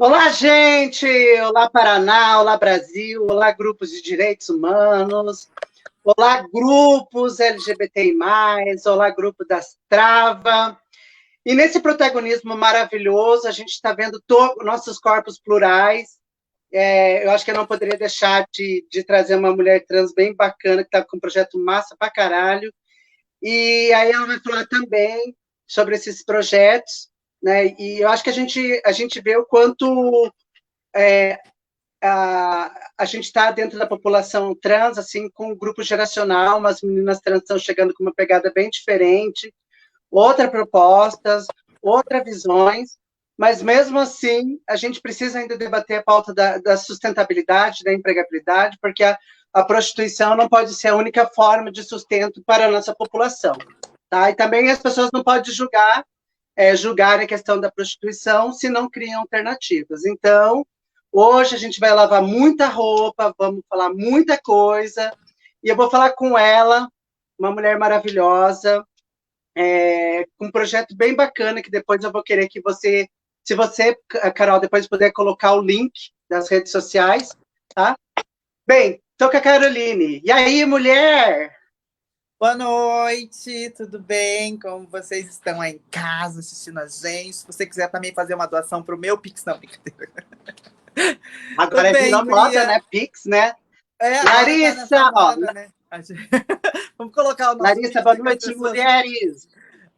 Olá, gente! Olá, Paraná! Olá, Brasil! Olá, grupos de direitos humanos! Olá, grupos LGBTI+, olá, grupo das Trava. E nesse protagonismo maravilhoso, a gente está vendo nossos corpos plurais. Eu acho que eu não poderia deixar de trazer uma mulher trans bem bacana, que está com um projeto massa pra caralho. E aí ela vai falar também sobre esses projetos, né? E eu acho que a gente vê o quanto a gente está dentro da população trans, assim, com um grupo geracional, umas meninas trans estão chegando com uma pegada bem diferente, outras propostas, outras visões, mas mesmo assim, a gente precisa ainda debater a pauta da sustentabilidade, da empregabilidade, porque a prostituição não pode ser a única forma de sustento para a nossa população. Tá? E também as pessoas não podem julgar a questão da prostituição se não criam alternativas. Então, hoje a gente vai lavar muita roupa, vamos falar muita coisa, e eu vou falar com ela, uma mulher maravilhosa, com um projeto bem bacana, que depois eu vou querer que você, se você, Carol, depois puder colocar o link das redes sociais, tá? Bem, estou com a Caroline. E aí, mulher? Boa noite, tudo bem? Como vocês estão aí em casa assistindo a gente? Se você quiser também fazer uma doação para o meu Pix, não, brincadeira. Agora virou moda, né? Pix, né? Agora tá nessa Larissa! moda, né? Vamos colocar o nosso Larissa, Pix boa aí que as noite, pessoas... mulheres!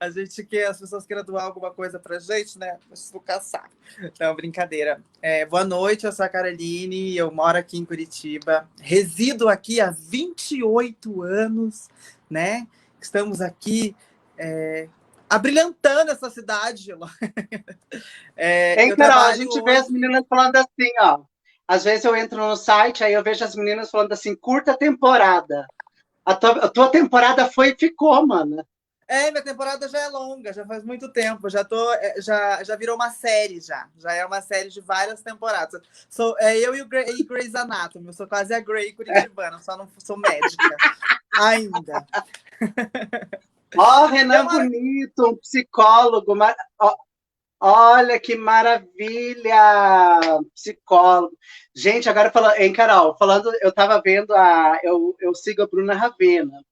A gente quer, as pessoas queiram doar alguma coisa pra gente, né? Vou caçar. Não, brincadeira. Boa noite, eu sou a Caroline, eu moro aqui em Curitiba, resido aqui há 28 anos, né? Estamos aqui abrilhantando essa cidade. Hein, Eu Carol, a trabalho gente vê as hoje. meninas falando assim, ó. Às vezes eu entro no site, aí eu vejo as meninas falando assim, curta temporada. A tua temporada foi e ficou, mana. Minha temporada já é longa, já faz muito tempo. Já virou uma série já. Já é uma série de várias temporadas. Eu e Grey's Anatomy. Eu sou quase a Grey curitibana, só não sou médica ainda. Ó, Renan Bonito, um psicólogo. Olha que maravilha! Psicólogo. Gente, agora falando, hein, Carol, falando, eu estava vendo eu sigo a Bruna Ravena.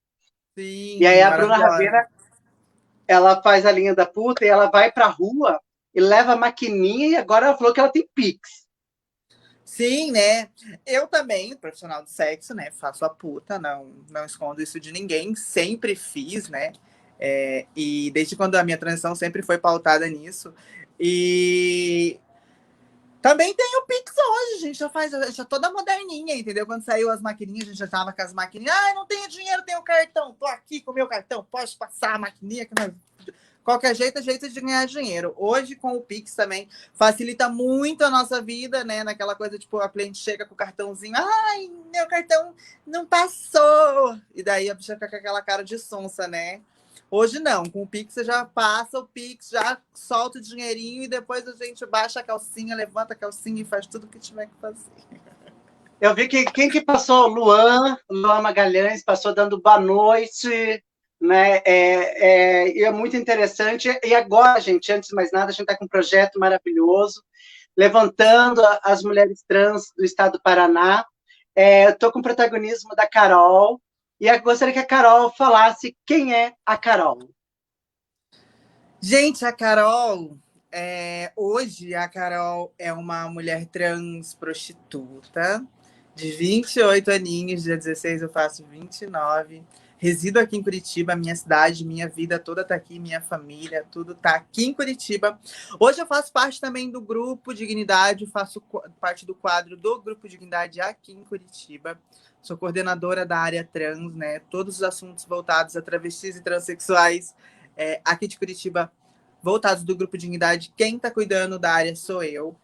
E aí Sim, a Bruna maravilhosa. Ravena, ela faz a linha da puta e ela vai pra rua e leva a maquininha e agora ela falou que ela tem Pix. Sim, né? Eu também, profissional de sexo, né? Faço a puta, não escondo isso de ninguém, sempre fiz, né? E desde quando a minha transição sempre foi pautada nisso. E também tem o Pix hoje, a gente já toda moderninha, entendeu? Quando saiu as maquininhas, a gente já tava com as maquininhas. Ah, não tenho dinheiro, tenho cartão. Tô aqui com o meu cartão, pode passar a maquininha. Qualquer jeito é jeito de ganhar dinheiro. Hoje, com o Pix também, facilita muito a nossa vida, né? Naquela coisa, tipo, a cliente chega com o cartãozinho. Ai, meu cartão não passou. E daí a bicha fica com aquela cara de sonsa, né? Hoje não, com o Pix você já passa o Pix, já solta o dinheirinho e depois a gente baixa a calcinha, levanta a calcinha e faz tudo o que tiver que fazer. Eu vi que quem que passou? Luan Magalhães passou dando boa noite, né? E é muito interessante. E agora, gente, antes de mais nada, a gente está com um projeto maravilhoso, levantando as mulheres trans do estado do Paraná. Estou com o protagonismo da Carol, e eu gostaria que a Carol falasse quem é a Carol. Gente, a Carol, hoje a Carol é uma mulher trans prostituta, de 28 aninhos, dia 16 eu faço 29. Resido aqui em Curitiba, minha cidade, minha vida toda está aqui, minha família, tudo está aqui em Curitiba. Hoje eu faço parte também do Grupo Dignidade, faço parte do quadro do Grupo Dignidade aqui em Curitiba. Sou coordenadora da área trans, né? Todos os assuntos voltados a travestis e transexuais aqui de Curitiba, voltados do Grupo Dignidade. Quem está cuidando da área sou eu.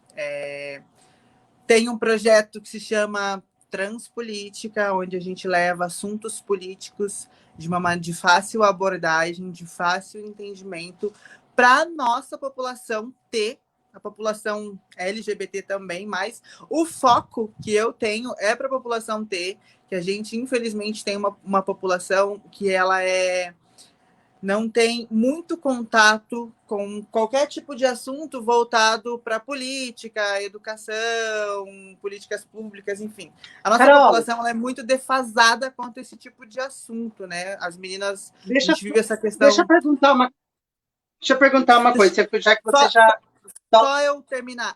Tem um projeto que se chama Transpolítica, onde a gente leva assuntos políticos de fácil abordagem, de fácil entendimento, para a nossa população ter, a população LGBT também, mas o foco que eu tenho é para a população ter, que a gente, infelizmente, tem uma população que ela é não tem muito contato com qualquer tipo de assunto voltado para política, educação, políticas públicas, enfim. A nossa Carol, população ela é muito defasada quanto a esse tipo de assunto, né? As meninas, a deixa, gente vive essa deixa eu questão. perguntar uma, deixa eu perguntar uma coisa, já que você Só, já... só eu terminar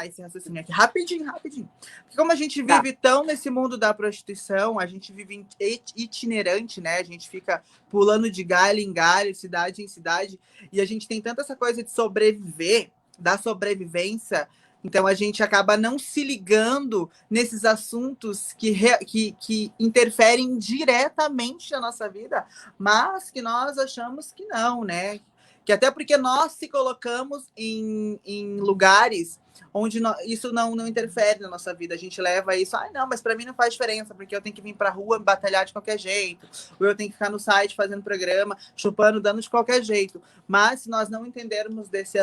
esse raciocínio aqui, rapidinho, rapidinho. Porque como a gente Tá. vive tão nesse mundo da prostituição, a gente vive itinerante, né? A gente fica pulando de galho em galho, cidade em cidade, e a gente tem tanta essa coisa de sobreviver, da sobrevivência, então a gente acaba não se ligando nesses assuntos que interferem diretamente na nossa vida, mas que nós achamos que não, né? Que até porque nós se colocamos em lugares onde isso não interfere na nossa vida. A gente leva isso, não, mas para mim não faz diferença, porque eu tenho que vir para a rua batalhar de qualquer jeito, ou eu tenho que ficar no site fazendo programa, chupando, dando de qualquer jeito. Mas se nós não entendermos desses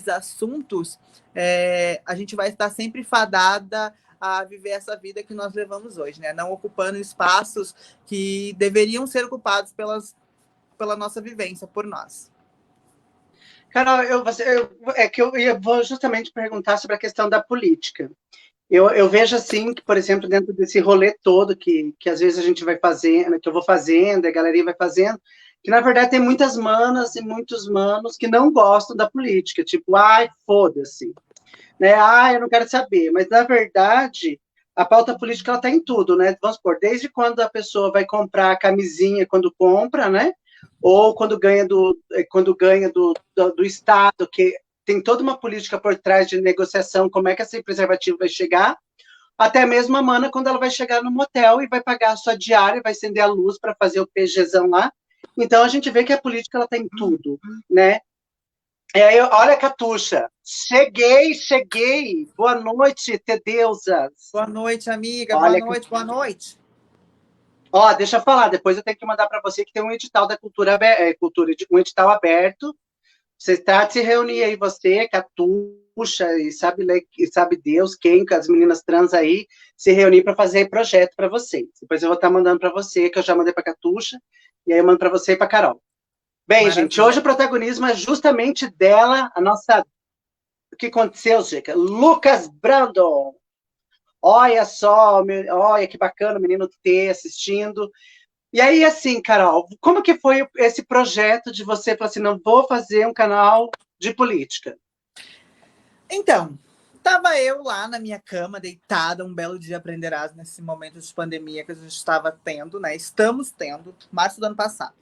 assuntos, a gente vai estar sempre fadada a viver essa vida que nós levamos hoje, né? Não ocupando espaços que deveriam ser ocupados pela nossa vivência, por nós. Carol, é que vou justamente perguntar sobre a questão da política. Eu vejo assim que, por exemplo, dentro desse rolê todo que às vezes a gente vai fazendo, que eu vou fazendo, a galerinha vai fazendo, que na verdade tem muitas manas e muitos manos que não gostam da política, tipo, ai, foda-se, né? Ai, eu não quero saber. Mas na verdade, a pauta política ela tá em tudo, né? Vamos supor, desde quando a pessoa vai comprar a camisinha quando compra, né? Ou quando ganha do Estado, que tem toda uma política por trás de negociação, como é que esse preservativo vai chegar, até mesmo a mana quando ela vai chegar no motel e vai pagar a sua diária, vai acender a luz para fazer o PGzão lá. Então a gente vê que a política ela tem tudo, né? E aí, olha, Catuxa, cheguei. Boa noite, Tedeusas. Boa noite, amiga. Boa Olha, noite, boa noite. ó, deixa eu falar, depois eu tenho que mandar para você que tem um edital da um edital aberto. Você está de se reunir aí, você, Catuxa, e sabe Deus quem, com as meninas trans aí, se reunir para fazer projeto para vocês. Depois eu vou estar mandando para você, que eu já mandei para Catuxa, e aí eu mando para você e para Carol. Bem, gente, Maravilha. hoje o protagonismo é justamente dela, a nossa... O que aconteceu, Zica? Lucas Brandon. Olha só, olha que bacana o menino ter assistindo. E aí, assim, Carol, como que foi esse projeto de você falar assim, não vou fazer um canal de política? Então, estava eu lá na minha cama, deitada, um belo dia aprenderás nesse momento de pandemia que a gente estava tendo, né? Estamos tendo, março do ano passado.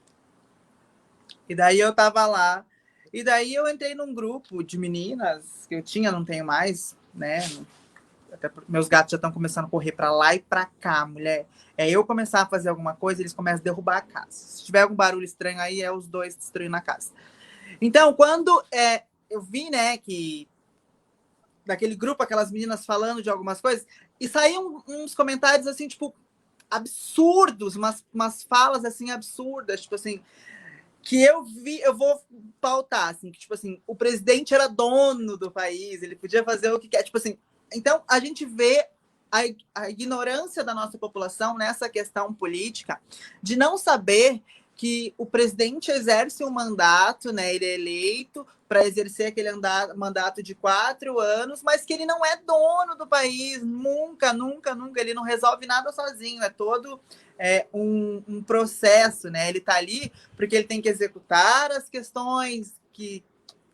E daí eu estava lá, e daí eu entrei num grupo de meninas que eu tinha, não tenho mais, né? Até meus gatos já estão começando a correr para lá e para cá, mulher. É eu começar a fazer alguma coisa, eles começam a derrubar a casa. Se tiver algum barulho estranho aí, é os dois destruindo a casa. Então, quando eu vi, né, que daquele grupo, aquelas meninas falando de algumas coisas, e saíam uns comentários assim, tipo, absurdos, umas falas assim absurdas, tipo assim, que eu vi, eu vou pautar, assim, que, tipo assim, o presidente era dono do país, ele podia fazer o que quer, tipo assim. Então, a gente vê a ignorância da nossa população nessa questão política, de não saber que o presidente exerce um mandato, né? Ele é eleito para exercer aquele mandato de 4 anos, mas que ele não é dono do país, nunca, nunca, nunca. Ele não resolve nada sozinho, é todo um processo, né? Ele está ali porque ele tem que executar as questões que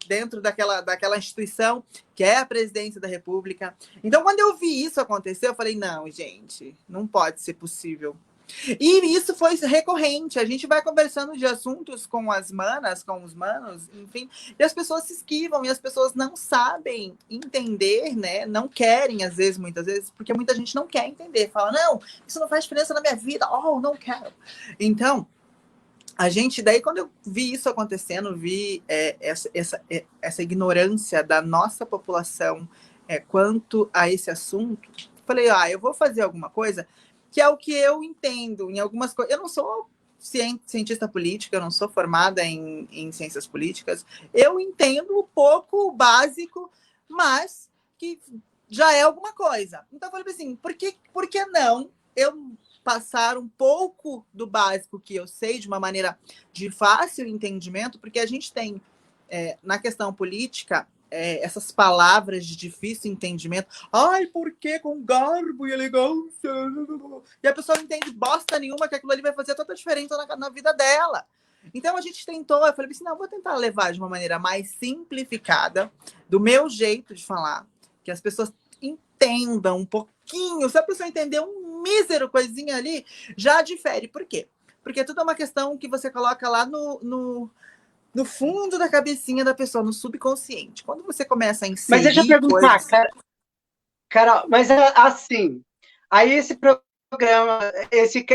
dentro daquela instituição que é a presidência da República. Então, quando eu vi isso acontecer, eu falei, não, gente, não pode ser possível. E isso foi recorrente. A gente vai conversando de assuntos com as manas, com os manos, enfim, e as pessoas se esquivam e as pessoas não sabem entender, né? Não querem, às vezes, muitas vezes, porque muita gente não quer entender. Fala, não, isso não faz diferença na minha vida. Oh, não quero. Então, a gente, daí, quando eu vi isso acontecendo, vi essa ignorância da nossa população quanto a esse assunto, falei, eu vou fazer alguma coisa que é o que eu entendo em algumas coisas. Eu não sou cientista política, eu não sou formada em ciências políticas, eu entendo um pouco o básico, mas que já é alguma coisa. Então eu falei assim, por que não eu passar um pouco do básico que eu sei, de uma maneira de fácil entendimento, porque a gente tem, na questão política, essas palavras de difícil entendimento. Ai, por que com garbo e elegância? E a pessoa não entende bosta nenhuma, que aquilo ali vai fazer toda a diferença na vida dela. Então a gente tentou, eu falei assim, não, vou tentar levar de uma maneira mais simplificada, do meu jeito de falar, que as pessoas entendam um pouquinho. Se a pessoa entender um mísero coisinha ali, já difere. Por quê? Porque tudo é uma questão que você coloca lá no fundo da cabecinha da pessoa, no subconsciente. Quando você começa a inserir. Mas deixa eu perguntar, Carol, mas assim, aí esse programa, esse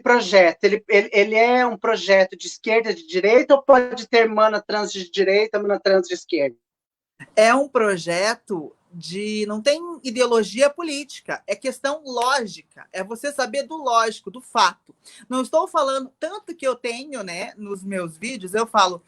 projeto, ele é um projeto de esquerda, de direita, ou pode ter mana trans de direita, mana trans de esquerda? É um projeto de... Não tem ideologia política, é questão lógica, é você saber do lógico, do fato. Não estou falando, tanto que eu tenho, né, nos meus vídeos, eu falo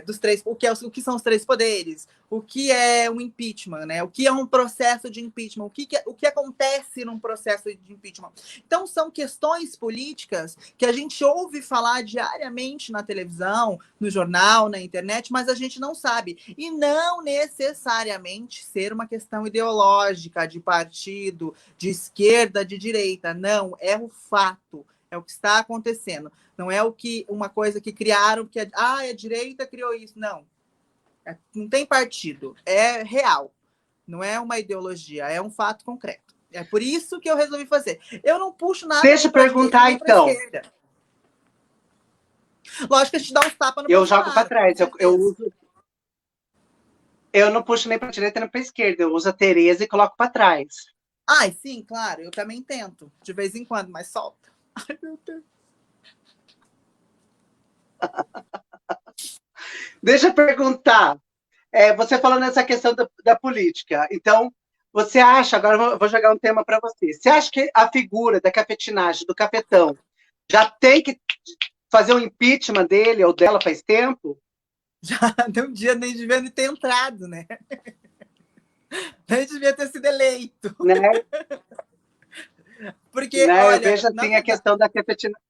dos três, o que são os três poderes, o que é um impeachment, né? O que é um processo de impeachment, o que acontece num processo de impeachment. Então, são questões políticas que a gente ouve falar diariamente na televisão, no jornal, na internet, mas a gente não sabe. E não necessariamente ser uma questão ideológica, de partido, de esquerda, de direita. Não, é o fato. É o que está acontecendo. Não é uma coisa que criaram, que a direita criou isso. Não. Não tem partido. É real. Não é uma ideologia, é um fato concreto. É por isso que eu resolvi fazer. Eu não puxo nada. Deixa eu perguntar, então. Lógico que a gente dá uns tapas no Eu jogo para trás. Eu não puxo nem para a direita nem para a esquerda. Eu uso a Tereza e coloco para trás. Ai, sim, claro. Eu também tento. De vez em quando, mas solta. Ai, meu Deus. Deixa eu perguntar. Você falou nessa questão da política. Então, você acha, agora eu vou jogar um tema para você. Você acha que a figura da cafetinagem, do cafetão, já tem que fazer um impeachment dele ou dela faz tempo? Já um dia nem devia ter entrado, né? Nem devia ter sido eleito. Né? Porque, né? olha, eu vejo assim a questão da cafetinagem.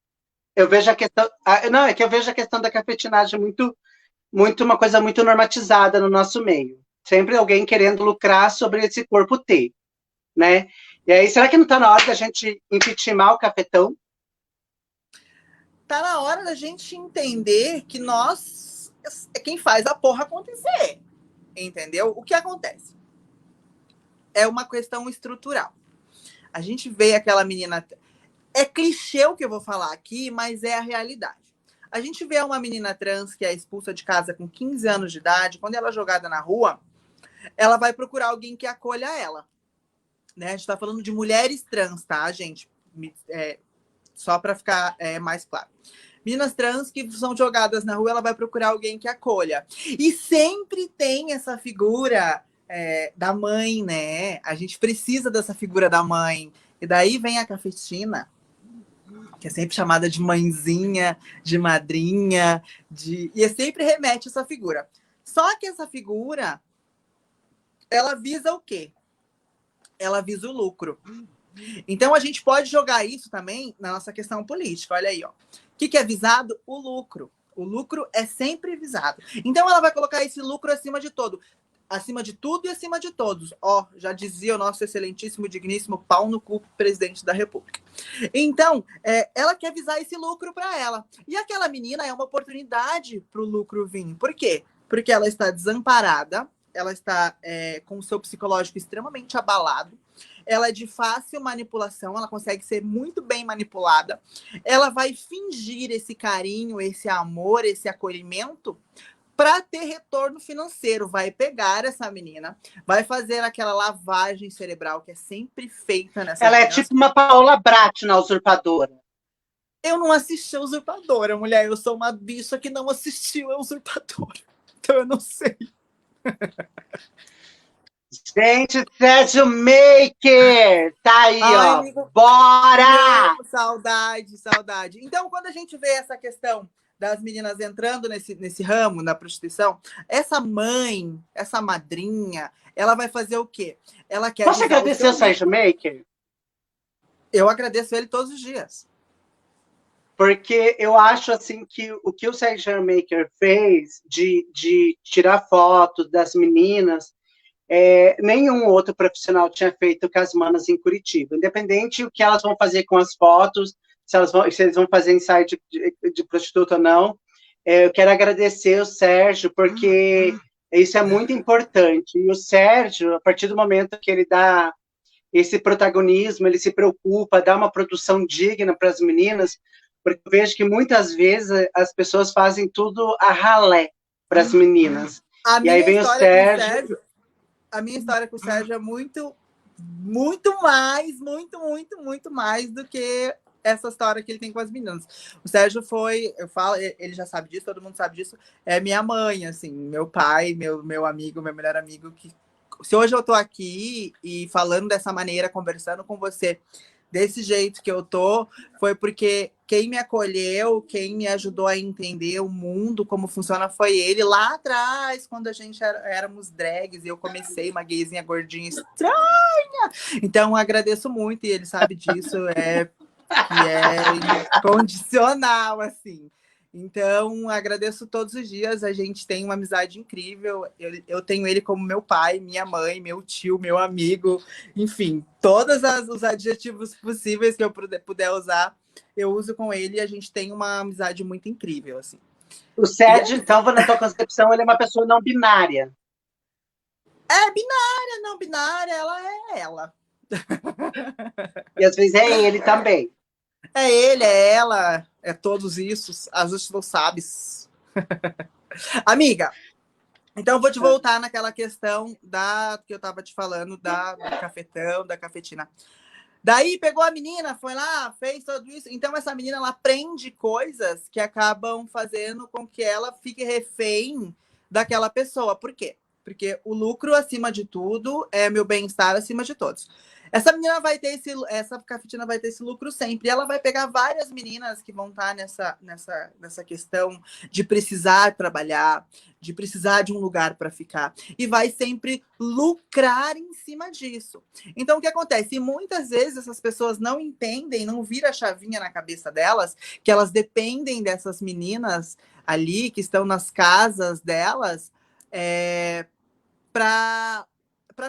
Eu vejo a questão. Não, é que eu vejo a questão da cafetinagem muito uma coisa muito normatizada no nosso meio. Sempre alguém querendo lucrar sobre esse corpo T, né? E aí, será que não está na hora da gente impeachmentar o cafetão? Tá na hora da gente entender que nós é quem faz a porra acontecer. Entendeu? O que acontece? É uma questão estrutural. A gente vê aquela menina... É clichê o que eu vou falar aqui, mas é a realidade. A gente vê uma menina trans que é expulsa de casa com 15 anos de idade, quando ela é jogada na rua, ela vai procurar alguém que acolha ela. Né? A gente está falando de mulheres trans, tá, gente? Só para ficar mais claro. Meninas trans que são jogadas na rua, ela vai procurar alguém que acolha. E sempre tem essa figura da mãe, né? A gente precisa dessa figura da mãe. E daí vem a cafetina, que é sempre chamada de mãezinha, de madrinha, e sempre remete essa figura. Só que essa figura, ela visa o quê? Ela visa o lucro. Então, a gente pode jogar isso também na nossa questão política. Olha aí, ó. O que é visado? O lucro. O lucro é sempre visado. Então, ela vai colocar esse lucro acima de tudo e acima de todos. Ó, já dizia o nosso excelentíssimo, digníssimo pau no cu presidente da República. Então, ela quer visar esse lucro para ela. E aquela menina é uma oportunidade para o lucro vir. Por quê? Porque ela está desamparada, ela está com o seu psicológico extremamente abalado, ela é de fácil manipulação, ela consegue ser muito bem manipulada, ela vai fingir esse carinho, esse amor, esse acolhimento para ter retorno financeiro. Vai pegar essa menina, vai fazer aquela lavagem cerebral que é sempre feita nessa Ela menina. É tipo uma Paola Brat na Usurpadora. Eu não assisti a Usurpadora, mulher. Eu sou uma bicha que não assistiu a Usurpadora. Então eu não sei. Gente, Sérgio Maker! Tá aí, ai, ó. Amigo, bora! Saudade. Então, quando a gente vê essa questão das meninas entrando nesse ramo, na prostituição, essa mãe, essa madrinha, ela vai fazer o quê? Ela quer... Posso agradecer o Sérgio Maker? Eu agradeço ele todos os dias. Porque eu acho assim que o que o Sérgio Maker fez de tirar fotos das meninas, nenhum outro profissional tinha feito com as manas em Curitiba. Independente do que elas vão fazer com as fotos, se eles vão fazer ensaio de prostituta ou não, eu quero agradecer o Sérgio, porque isso é muito importante. E o Sérgio, a partir do momento que ele dá esse protagonismo, ele se preocupa, dá uma produção digna para as meninas, porque eu vejo que muitas vezes as pessoas fazem tudo a ralé para as meninas. A E aí minha vem o história com o Sérgio. Sérgio, a minha história com o Sérgio é muito mais, muito mais do que essa história que ele tem com as meninas. O Sérgio foi, eu falo, ele já sabe disso, todo mundo sabe disso, é minha mãe, assim, meu pai, meu amigo, meu melhor amigo, que se hoje eu tô aqui e falando dessa maneira, conversando com você, desse jeito que eu tô, foi porque quem me acolheu, quem me ajudou a entender o mundo, como funciona, foi ele lá atrás, quando a gente éramos drags, e eu comecei uma gayzinha gordinha estranha. Então, agradeço muito, e ele sabe disso, que é incondicional, assim. Então, agradeço todos os dias. A gente tem uma amizade incrível. Eu tenho ele como meu pai, minha mãe, meu tio, meu amigo, enfim, todos os adjetivos possíveis que eu puder usar, eu uso com ele e a gente tem uma amizade muito incrível, assim. O Sérgio, então, na tua concepção, ele é uma pessoa não binária. É binária, não binária, ela é ela. E às vezes é ele também. É ele, é ela, é todos isso, às vezes não sabes. Amiga, então eu vou te voltar naquela questão que eu estava te falando do cafetão, da cafetina. Daí pegou a menina, foi lá, fez tudo isso. Então essa menina ela aprende coisas que acabam fazendo com que ela fique refém daquela pessoa. Por quê? Porque o lucro acima de tudo é meu bem-estar acima de todos. Essa menina vai ter essa cafetina vai ter esse lucro sempre. E ela vai pegar várias meninas que vão estar nessa questão de precisar trabalhar, de precisar de um lugar para ficar. E vai sempre lucrar em cima disso. Então, o que acontece? E muitas vezes essas pessoas não entendem, não vira a chavinha na cabeça delas, que elas dependem dessas meninas ali, que estão nas casas delas, para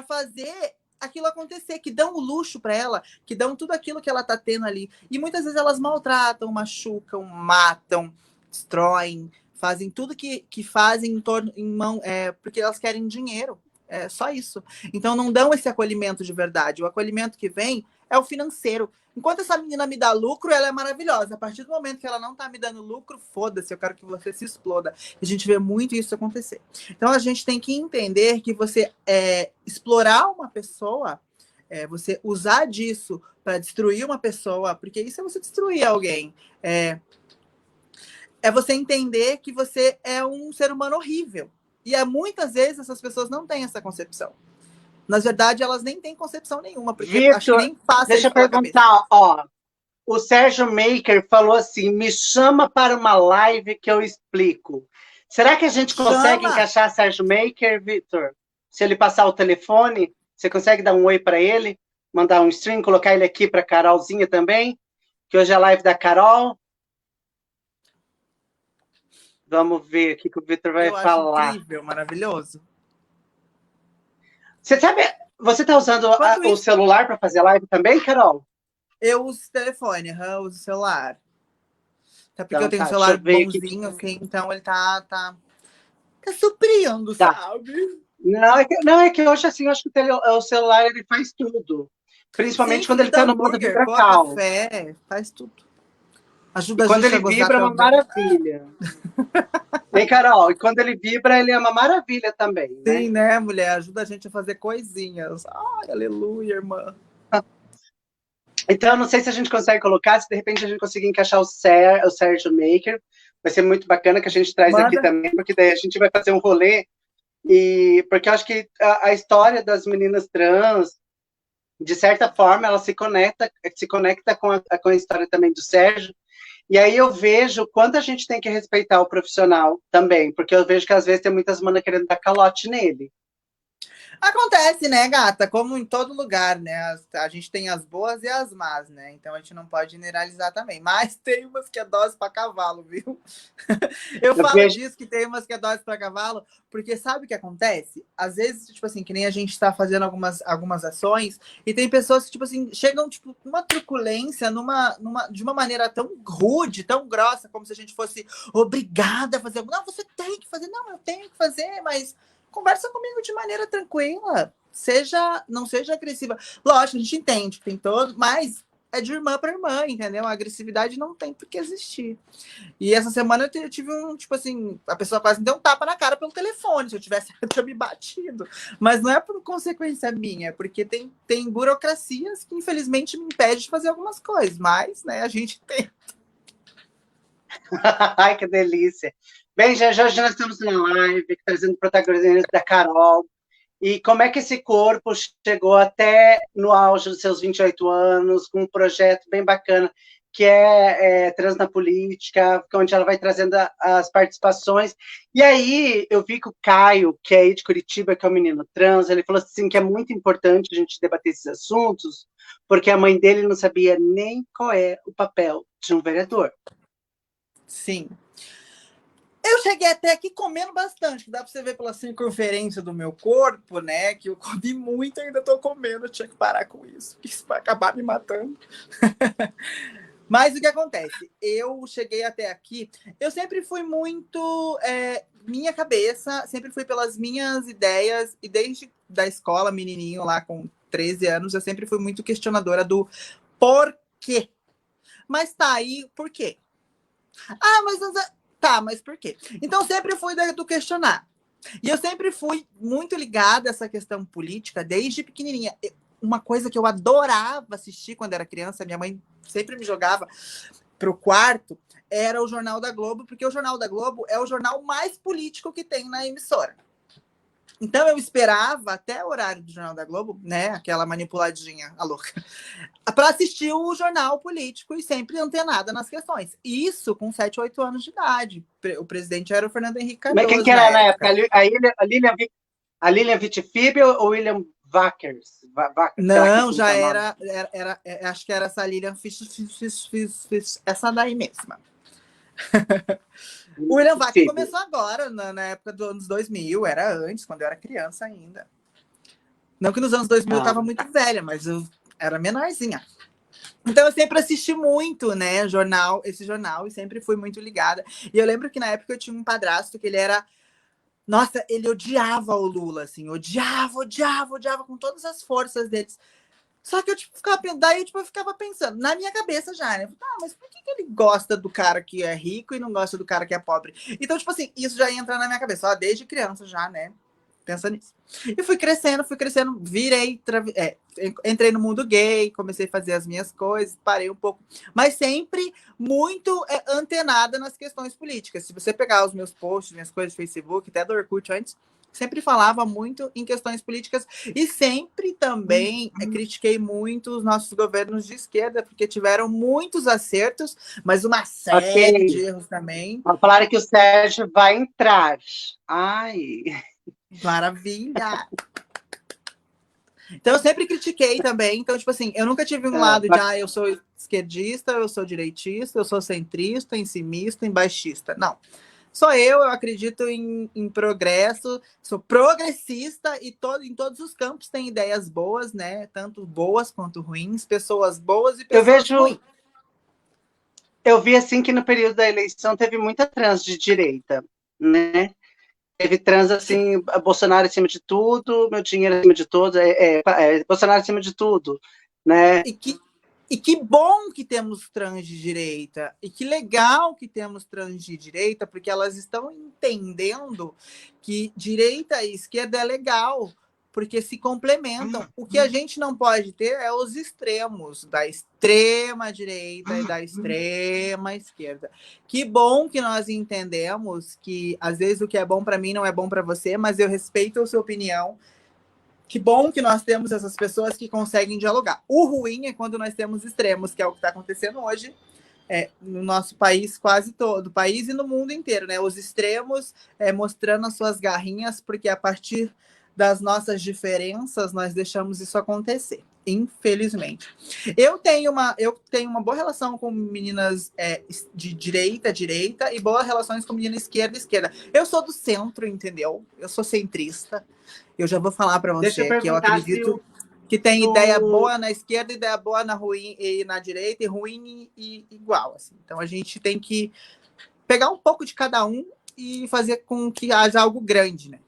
fazer aquilo acontecer, que dão o luxo para ela, que dão tudo aquilo que ela está tendo ali. E muitas vezes elas maltratam, machucam, matam, destroem, fazem tudo que fazem em mão, porque elas querem dinheiro. É só isso. Então não dão esse acolhimento de verdade. O acolhimento que vem é o financeiro. Enquanto essa menina me dá lucro, ela é maravilhosa. A partir do momento que ela não está me dando lucro, foda-se, eu quero que você se exploda. A gente vê muito isso acontecer. Então a gente tem que entender que você explorar uma pessoa, você usar disso para destruir uma pessoa, porque isso é você destruir alguém. É você entender que você é um ser humano horrível. E muitas vezes essas pessoas não têm essa concepção. Na verdade, elas nem têm concepção nenhuma, porque Victor, acho que nem passa deixa eu isso pela cabeça. perguntar, ó. O Sérgio Maker falou assim: me chama para uma live que eu explico. Será que a gente consegue encaixar Sérgio Maker, Victor? Se ele passar o telefone, você consegue dar um oi para ele? Mandar um stream, colocar ele aqui para a Carolzinha também? Que hoje é a live da Carol. Vamos ver o que o Victor vai falar. Acho incrível, maravilhoso. Você sabe, você está usando o celular para fazer live também, Carol? Eu uso telefone, eu uso celular. Até porque então, eu tenho um celular bonzinho, assim, então ele tá suprindo, sabe? Não, é que hoje, assim, eu acho que o celular ele faz tudo. Principalmente quando ele está no modo vibracal. Café, faz tudo. Ajuda e a quando gente ele vibra, é uma maravilha. Hein, Carol? E quando ele vibra, ele é uma maravilha também, né? Sim, né, mulher? Ajuda a gente a fazer coisinhas. Ai, aleluia, irmã. Então, eu não sei se a gente consegue colocar, se de repente a gente conseguir encaixar o Sérgio Maker. Vai ser muito bacana que a gente traz aqui também, porque daí a gente vai fazer um rolê. Porque eu acho que a história das meninas trans, de certa forma, ela se conecta com a história também do Sérgio. E aí eu vejo quanto a gente tem que respeitar o profissional também, porque eu vejo que às vezes tem muitas manas querendo dar calote nele. Acontece, né, gata? Como em todo lugar, né? A gente tem as boas e as más, né? Então a gente não pode generalizar também. Mas tem umas que é dose para cavalo, viu? Eu Eu falo vejo. disso que tem umas que é dose para cavalo, porque sabe o que acontece? Às vezes, tipo assim, que nem a gente está fazendo algumas ações, e tem pessoas que, tipo assim, chegam, tipo, com uma truculência, de uma maneira tão rude, tão grossa, como se a gente fosse obrigada a fazer. Não, você tem que fazer. Não, eu tenho que fazer, mas conversa comigo de maneira tranquila. Não seja agressiva. Lógico, a gente entende que tem todo, mas é de irmã para irmã, entendeu? A agressividade não tem por que existir. E essa semana eu tive um, tipo assim, a pessoa quase me deu um tapa na cara pelo telefone, se eu tivesse eu tinha me batido. Mas não é por consequência minha, é porque tem burocracias que infelizmente me impedem de fazer algumas coisas, mas, né, a gente tem. Ai, que delícia. Bem, já hoje nós estamos na live, trazendo o protagonismo da Carol. E como é que esse corpo chegou até no auge dos seus 28 anos, com um projeto bem bacana, que é Trans na Política, onde ela vai trazendo as participações. E aí eu vi que o Caio, que é aí de Curitiba, que é um menino trans, ele falou assim que é muito importante a gente debater esses assuntos, porque a mãe dele não sabia nem qual é o papel de um vereador. Sim. Eu cheguei até aqui comendo bastante, que dá para você ver pela circunferência do meu corpo, né? Que eu comi muito e ainda estou comendo. Eu tinha que parar com isso, porque isso vai acabar me matando. Mas o que acontece? Eu cheguei até aqui, eu sempre fui muito. Minha cabeça, sempre fui pelas minhas ideias, e desde da escola, menininho lá com 13 anos, eu sempre fui muito questionadora do porquê. Mas tá aí, por quê? Ah, mas tá, mas por quê? Então sempre fui do questionar. E eu sempre fui muito ligada a essa questão política desde pequenininha. Uma coisa que eu adorava assistir quando era criança, minha mãe sempre me jogava pro quarto, era o Jornal da Globo, porque o Jornal da Globo é o jornal mais político que tem na emissora. Então eu esperava até o horário do Jornal da Globo, né? Aquela manipuladinha, a louca, para assistir o jornal político e sempre antenada nas questões. Isso com 7, 8 anos de idade. O presidente era o Fernando Henrique Mas quem que Cardoso na era na época? época. A Lilian Vitifib ou William Wackers? Sei lá Não, como já que é o nome. acho que era essa Lilian essa daí mesma. O William Vac Vitifib. começou agora, na época dos anos 2000, era antes, quando eu era criança ainda. Não que nos anos 2000 eu estava muito velha, mas eu era menorzinha. Então eu sempre assisti muito, né, esse jornal, e sempre fui muito ligada. E eu lembro que na época eu tinha um padrasto que ele era. Nossa, ele odiava o Lula, assim, odiava com todas as forças deles. Só que eu, tipo, eu ficava pensando, na minha cabeça já, né? Ah, mas por que ele gosta do cara que é rico e não gosta do cara que é pobre? Então, tipo assim, isso já entra na minha cabeça, ó, desde criança já, né? Pensa nisso. E fui crescendo, entrei no mundo gay, comecei a fazer as minhas coisas, parei um pouco, mas sempre muito antenada nas questões políticas. Se você pegar os meus posts, minhas coisas do Facebook, até do Orkut antes, sempre falava muito em questões políticas e sempre também critiquei muito os nossos governos de esquerda, porque tiveram muitos acertos, mas uma série de Ok. erros também. Falaram que o Sérgio vai entrar. Ai. Maravilha! Então, eu sempre critiquei também. Então, tipo assim, eu nunca tive um lado de, eu sou esquerdista, eu sou direitista, eu sou centrista, ensimista, embaixista. Não. Sou eu acredito em progresso, sou progressista e em todos os campos tem ideias boas, né? Tanto boas quanto ruins, pessoas boas e Eu pessoas vejo, ruins. eu vi assim que no período da eleição teve muita trans de direita, né? Teve trans assim, Bolsonaro acima de tudo, meu dinheiro acima de todos, Bolsonaro acima de tudo, né? E que bom que temos trans de direita, e que legal que temos trans de direita, porque elas estão entendendo que direita e esquerda é legal, porque se complementam. O que a gente não pode ter é os extremos, da extrema direita e da extrema esquerda. Que bom que nós entendemos que às vezes o que é bom para mim não é bom para você, mas eu respeito a sua opinião. Que bom que nós temos essas pessoas que conseguem dialogar. O ruim é quando nós temos extremos, que é o que está acontecendo hoje no nosso país quase todo, país e no mundo inteiro, né? Os extremos mostrando as suas garrinhas, porque a partir das nossas diferenças, nós deixamos isso acontecer, infelizmente. Eu tenho uma boa relação com meninas de direita, e boas relações com meninas esquerda. Eu sou do centro, entendeu? Eu sou centrista. Eu já vou falar para Deixa eu você que eu perguntar se acredito que tem ideia boa na esquerda, ideia boa na ruim e na direita, e ruim e igual. Assim. Então a gente tem que pegar um pouco de cada um e fazer com que haja algo grande, né?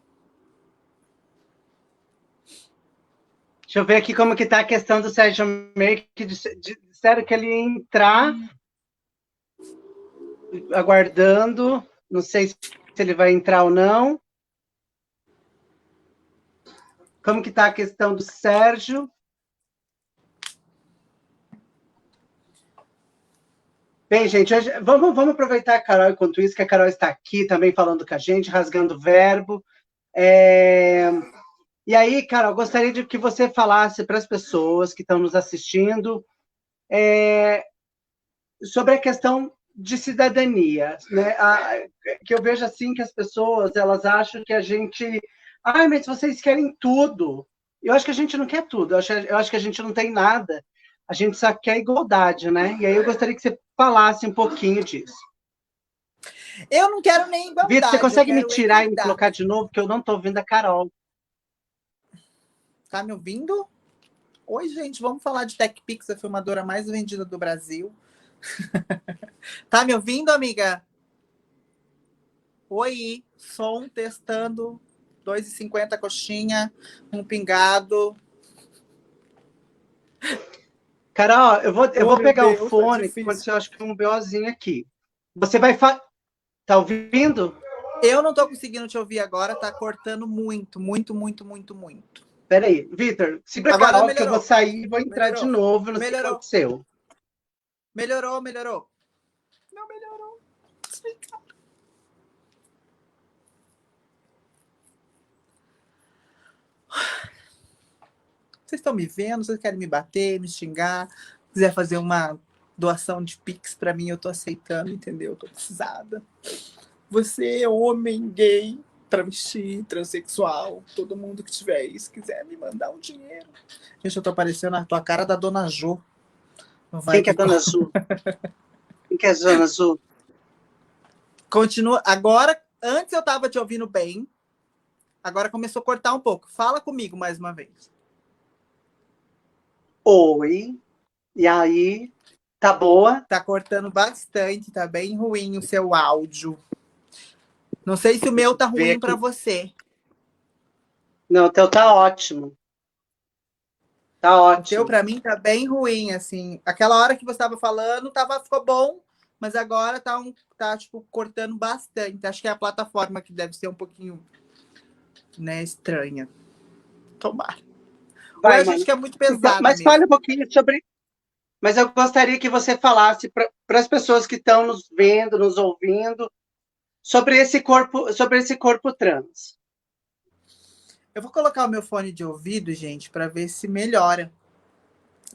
Deixa eu ver aqui como que tá a questão do Sérgio Meire, que disseram que ele ia entrar, aguardando, não sei se ele vai entrar ou não. Como que tá a questão do Sérgio? Bem, gente, hoje, vamos aproveitar a Carol enquanto isso, que a Carol está aqui também falando com a gente, rasgando o verbo. E aí, Carol, gostaria de que você falasse para as pessoas que estão nos assistindo sobre a questão de cidadania, né? Que eu vejo assim que as pessoas elas acham que a gente, mas vocês querem tudo. Eu acho que a gente não quer tudo. Eu acho que a gente não tem nada. A gente só quer igualdade, né? E aí eu gostaria que você falasse um pouquinho disso. Eu não quero nem igualdade. Vitor, você consegue me tirar equidade. E me colocar de novo? Porque eu não estou ouvindo a Carol. Tá me ouvindo? Oi, gente, vamos falar de TechPix, a filmadora mais vendida do Brasil. Tá me ouvindo, amiga? Oi, som testando, 2,50 coxinha, um pingado. Carol, eu vou pegar Deus, o fone, que aconteceu, acho que um BOzinho aqui. Você vai Tá ouvindo? Eu não tô conseguindo te ouvir agora, tá cortando muito, muito, muito, muito, muito. Peraí, Vitor, segura a Carol, que eu vou sair e vou entrar de novo, não sei o que aconteceu. Melhorou. Não melhorou. Vocês estão me vendo? Vocês querem me bater, me xingar? Quiser fazer uma doação de Pix para mim, eu tô aceitando, entendeu? Eu tô precisada. Você, homem, gay, travesti, transexual, todo mundo que tiver isso, quiser me mandar um dinheiro. Gente, eu tô aparecendo a tua cara da Dona Jo. Quem que é Dona Ju? Quem que é Dona Ju? Continua. Agora, antes eu tava te ouvindo bem. Agora começou a cortar um pouco. Fala comigo mais uma vez. Oi. E aí? Tá boa? Tá cortando bastante, tá bem ruim o seu áudio. Não sei se o meu tá ruim para você. Não, o teu tá ótimo. Tá ótimo. O teu, para mim, tá bem ruim, assim. Aquela hora que você tava falando, ficou bom, mas agora tá tipo, cortando bastante. Acho que é a plataforma que deve ser um pouquinho, né, estranha. Tomara. Ou a gente que é muito pesado. Mas mesmo. fale um pouquinho sobre... Mas eu gostaria que você falasse para as pessoas que estão nos vendo, nos ouvindo, sobre esse corpo trans. Eu vou colocar o meu fone de ouvido, gente, para ver se melhora.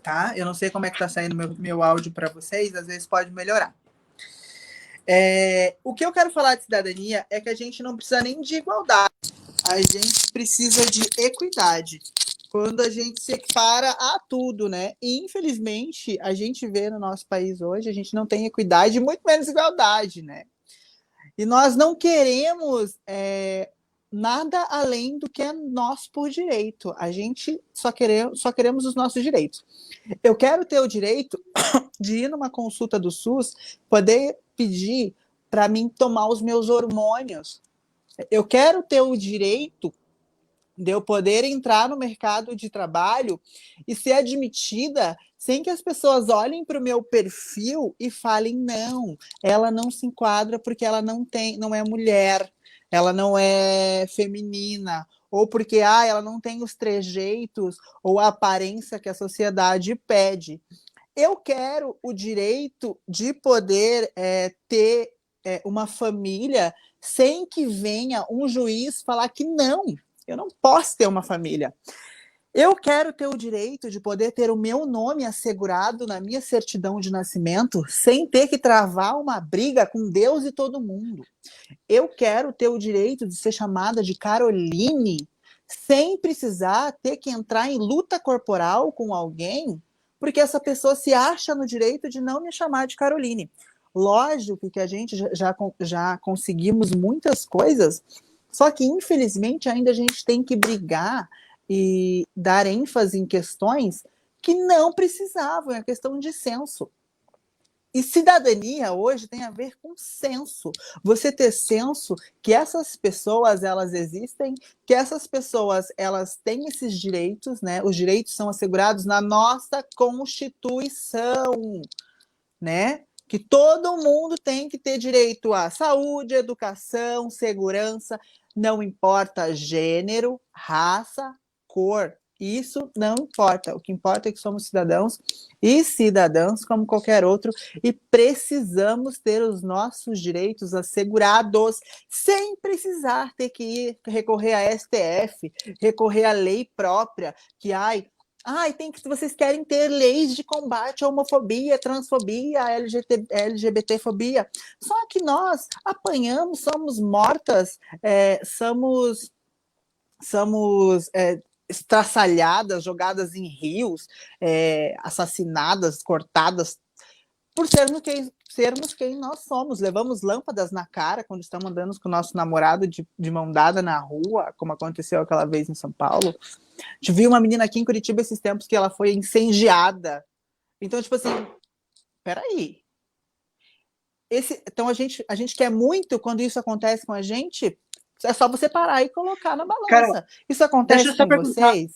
Tá? Eu não sei como é que tá saindo meu áudio para vocês, às vezes pode melhorar. O que eu quero falar de cidadania é que a gente não precisa nem de igualdade, a gente precisa de equidade. Quando a gente se equipara a tudo, né? E, infelizmente, a gente vê no nosso país hoje, a gente não tem equidade, muito menos igualdade, né? E nós não queremos nada além do que é nosso por direito. A gente só queremos os nossos direitos. Eu quero ter o direito de ir numa consulta do SUS, poder pedir para mim tomar os meus hormônios. Eu quero ter o direito de eu poder entrar no mercado de trabalho e ser admitida sem que as pessoas olhem para o meu perfil e falem, não, ela não se enquadra porque ela não é mulher, ela não é feminina, ou porque ela não tem os trejeitos ou a aparência que a sociedade pede. Eu quero o direito de poder ter uma família sem que venha um juiz falar que não, eu não posso ter uma família. Eu quero ter o direito de poder ter o meu nome assegurado na minha certidão de nascimento sem ter que travar uma briga com Deus e todo mundo. Eu quero ter o direito de ser chamada de Caroline sem precisar ter que entrar em luta corporal com alguém, porque essa pessoa se acha no direito de não me chamar de Caroline. Lógico que a gente já conseguimos muitas coisas, só que, infelizmente, ainda a gente tem que brigar e dar ênfase em questões que não precisavam, é questão de senso. E cidadania hoje tem a ver com senso. Você ter senso que essas pessoas, elas existem, que essas pessoas, elas têm esses direitos, né? Os direitos são assegurados na nossa Constituição, né? Que todo mundo tem que ter direito à saúde, educação, segurança, não importa gênero, raça, cor. Isso não importa. O que importa é que somos cidadãos e cidadãs como qualquer outro e precisamos ter os nossos direitos assegurados sem precisar ter que ir recorrer à STF, recorrer à lei própria, que vocês querem ter leis de combate à homofobia, transfobia, LGBTfobia. Só que nós apanhamos, somos mortas, somos estraçalhadas, jogadas em rios, assassinadas, cortadas, por sermos quem nós somos. Levamos lâmpadas na cara quando estamos andando com o nosso namorado de mão dada na rua, como aconteceu aquela vez em São Paulo. A gente viu uma menina aqui em Curitiba esses tempos que ela foi incendiada. Então, tipo assim, peraí. Então, a gente quer muito, quando isso acontece com a gente, é só você parar e colocar na balança. Cara, isso acontece com vocês?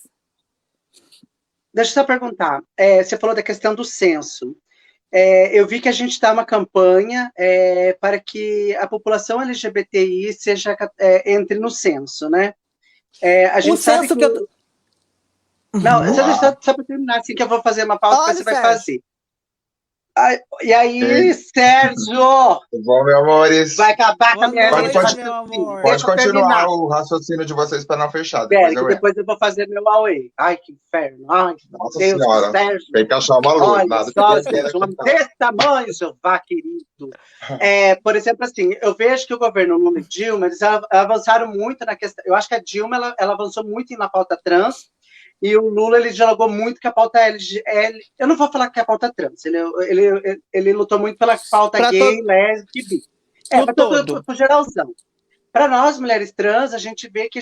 Deixa eu só perguntar. Você falou da questão do censo. Eu vi que a gente está uma campanha para que a população LGBTI entre no censo, né? A gente sabe que... Não, só para terminar, assim, que eu vou fazer uma pausa, você vai fazer. E aí, Sérgio? Bom, meu amores. Vai acabar com a minha Pode continuar o raciocínio de vocês para não fechar. Depois eu vou fazer meu away. Ai, que inferno. Ai, nossa Deus, senhora. Sérgio. Tem que achar uma luz. Olha, nada só, Sérgio, desse tamanho, Jeová querido. Por exemplo, assim, eu vejo que o governo Lula e Dilma, eles avançaram muito na questão. Eu acho que a Dilma ela avançou muito na pauta trans. E o Lula, ele dialogou muito com a pauta LGBT. Eu não vou falar que é a pauta trans. Ele lutou muito pela pauta gay, lésbica e bi. Para geralzão. Para nós, mulheres trans, a gente vê que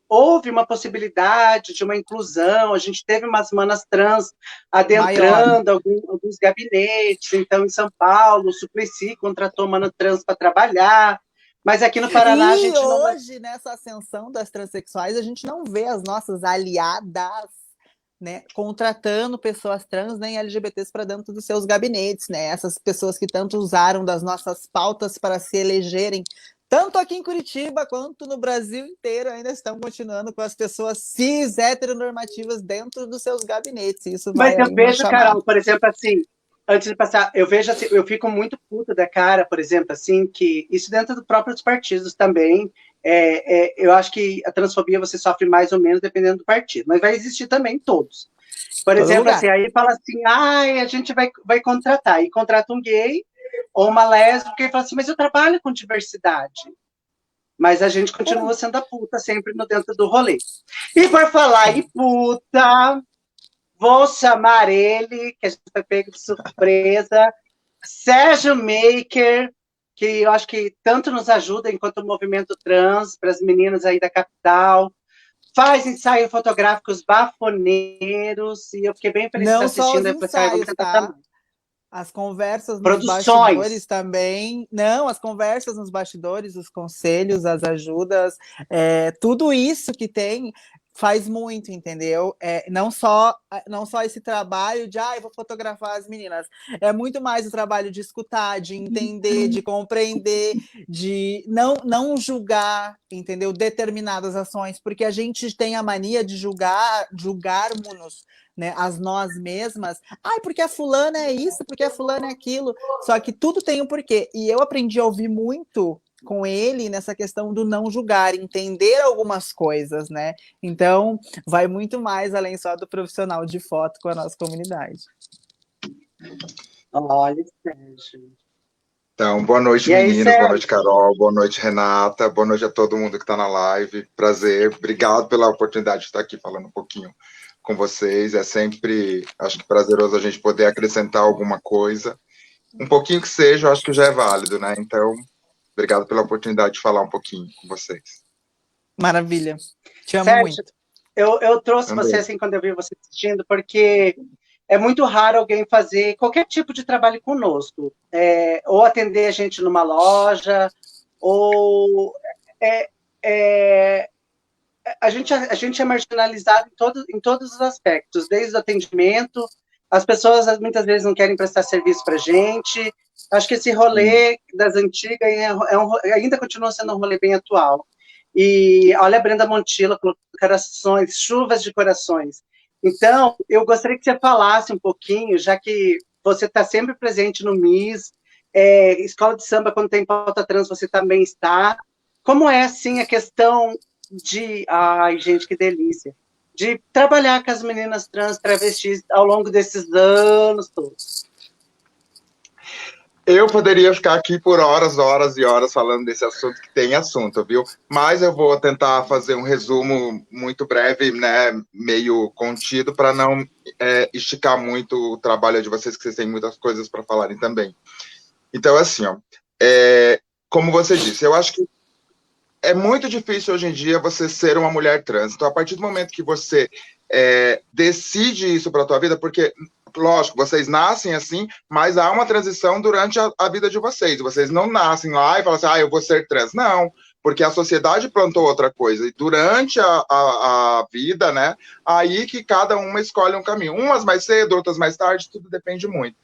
houve uma possibilidade de uma inclusão, a gente teve umas manas trans adentrando alguns gabinetes. Então, em São Paulo, o Suplicy contratou mana trans para trabalhar. Mas aqui no Paraná, a gente não... hoje, nessa ascensão das transexuais, a gente não vê as nossas aliadas, né, contratando pessoas trans nem LGBTs para dentro dos seus gabinetes, né? Essas pessoas que tanto usaram das nossas pautas para se elegerem, tanto aqui em Curitiba quanto no Brasil inteiro, ainda estão continuando com as pessoas cis heteronormativas dentro dos seus gabinetes. Isso vai. Mas eu vejo, Carol, por exemplo, assim... Antes de passar, eu vejo assim, eu fico muito puta da cara, por exemplo, assim, que isso dentro dos próprios partidos também, eu acho que a transfobia você sofre mais ou menos dependendo do partido, mas vai existir também em todos. Por exemplo, assim, aí fala assim, a gente vai contratar, e contrata um gay ou uma lésbica e fala assim, mas eu trabalho com diversidade. Mas a gente continua sendo a puta sempre no dentro do rolê. E por falar em puta... Vou chamar ele, que a gente foi pego de surpresa, Sérgio Maker, que eu acho que tanto nos ajuda enquanto movimento trans, para as meninas aí da capital, faz ensaios fotográficos bafoneiros, e eu fiquei bem feliz de estar assistindo. Não só os ensaios, tá? As conversas nos bastidores também. Não, as conversas nos bastidores, os conselhos, as ajudas, tudo isso que tem... faz muito, entendeu? Não só esse trabalho de eu vou fotografar as meninas. É muito mais o trabalho de escutar, de entender, de compreender, de não julgar, entendeu? Determinadas ações, porque a gente tem a mania de julgarmos-nos, né, as nós mesmas. Porque a fulana é isso, porque a fulana é aquilo. Só que tudo tem um porquê. E eu aprendi a ouvir muito com ele nessa questão do não julgar, entender algumas coisas, né? Então, vai muito mais além só do profissional de foto com a nossa comunidade. Olha, Sérgio. Então, boa noite, E aí, meninos, boa noite, Sérgio? Carol, boa noite, Renata, boa noite a todo mundo que está na live. Prazer, obrigado pela oportunidade de estar aqui falando um pouquinho com vocês. É sempre, acho que prazeroso a gente poder acrescentar alguma coisa. Um pouquinho que seja, eu acho que já é válido, né? Então, obrigado pela oportunidade de falar um pouquinho com vocês. Maravilha. Te amo Sérgio, muito. eu trouxe Também. você assim quando eu vi você assistindo, porque é muito raro alguém fazer qualquer tipo de trabalho conosco, ou atender a gente numa loja, ou é, é, a gente é marginalizado em todos os aspectos, desde o atendimento, as pessoas muitas vezes não querem prestar serviço para a gente. Acho que esse rolê das antigas ainda continua sendo um rolê bem atual. E olha a Brenda Montilla colocando corações, chuvas de corações. Então, eu gostaria que você falasse um pouquinho, já que você está sempre presente no MIS, escola de samba, quando tem pauta trans, você também está. Como é, assim, a questão ai, gente, que delícia! De trabalhar com as meninas trans travestis ao longo desses anos todos. Eu poderia ficar aqui por horas, horas e horas falando desse assunto, que tem assunto, viu? Mas eu vou tentar fazer um resumo muito breve, né, meio contido, para não esticar muito o trabalho de vocês, que vocês têm muitas coisas para falarem também. Então, assim, ó, como você disse, eu acho que é muito difícil hoje em dia você ser uma mulher trans. Então, a partir do momento que você decide isso para a tua vida, porque, lógico, vocês nascem assim, mas há uma transição durante a vida de vocês. Vocês não nascem lá e falam assim, eu vou ser trans. Não, porque a sociedade plantou outra coisa. E durante a vida, né, aí que cada uma escolhe um caminho. Umas mais cedo, outras mais tarde, tudo depende muito.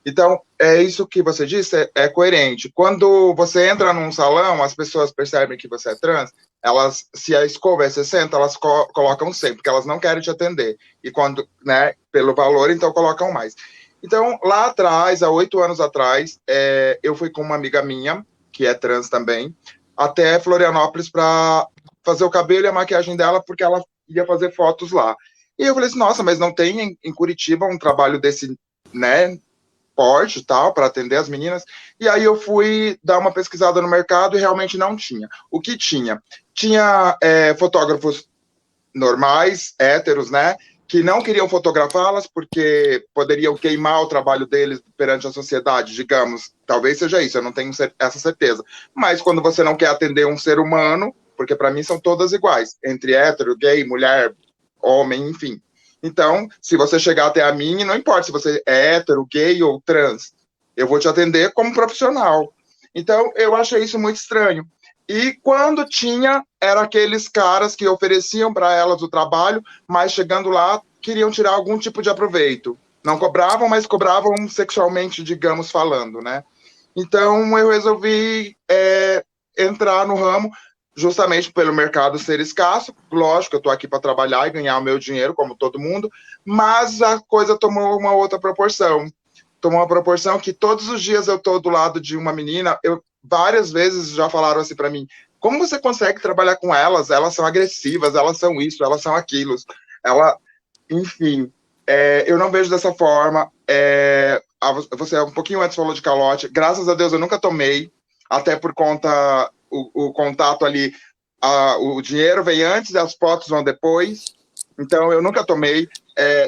Então, isso que você disse é coerente. Quando você entra num salão, as pessoas percebem que você é trans, elas, se a escova é 60, elas colocam 100, porque elas não querem te atender. E quando, né, pelo valor, então colocam mais. Então, lá atrás, há 8 anos atrás, eu fui com uma amiga minha, que é trans também, até Florianópolis para fazer o cabelo e a maquiagem dela, porque ela ia fazer fotos lá. E eu falei assim, nossa, mas não tem em Curitiba um trabalho desse, né, porte, tal, para atender as meninas, e aí eu fui dar uma pesquisada no mercado e realmente não tinha. O que tinha? Tinha fotógrafos normais, héteros, né, que não queriam fotografá-las porque poderiam queimar o trabalho deles perante a sociedade, digamos, talvez seja isso, eu não tenho essa certeza, mas quando você não quer atender um ser humano, porque para mim são todas iguais, entre hétero, gay, mulher, homem, enfim. Então, se você chegar até a mim, não importa se você é hétero, gay ou trans, eu vou te atender como profissional. Então, eu achei isso muito estranho. E quando tinha, eram aqueles caras que ofereciam para elas o trabalho, mas chegando lá, queriam tirar algum tipo de aproveito. Não cobravam, mas cobravam sexualmente, digamos, falando, né? Então, eu resolvi entrar no ramo, justamente pelo mercado ser escasso. Lógico, eu estou aqui para trabalhar e ganhar o meu dinheiro, como todo mundo, mas a coisa tomou uma outra proporção. Tomou uma proporção que todos os dias eu estou do lado de uma menina, várias vezes já falaram assim para mim, como você consegue trabalhar com elas? Elas são agressivas, elas são isso, elas são aquilo. Enfim, eu não vejo dessa forma. Você um pouquinho antes falou de calote, graças a Deus eu nunca tomei, até por conta o contato ali, o dinheiro vem antes e as fotos vão depois, então eu nunca tomei.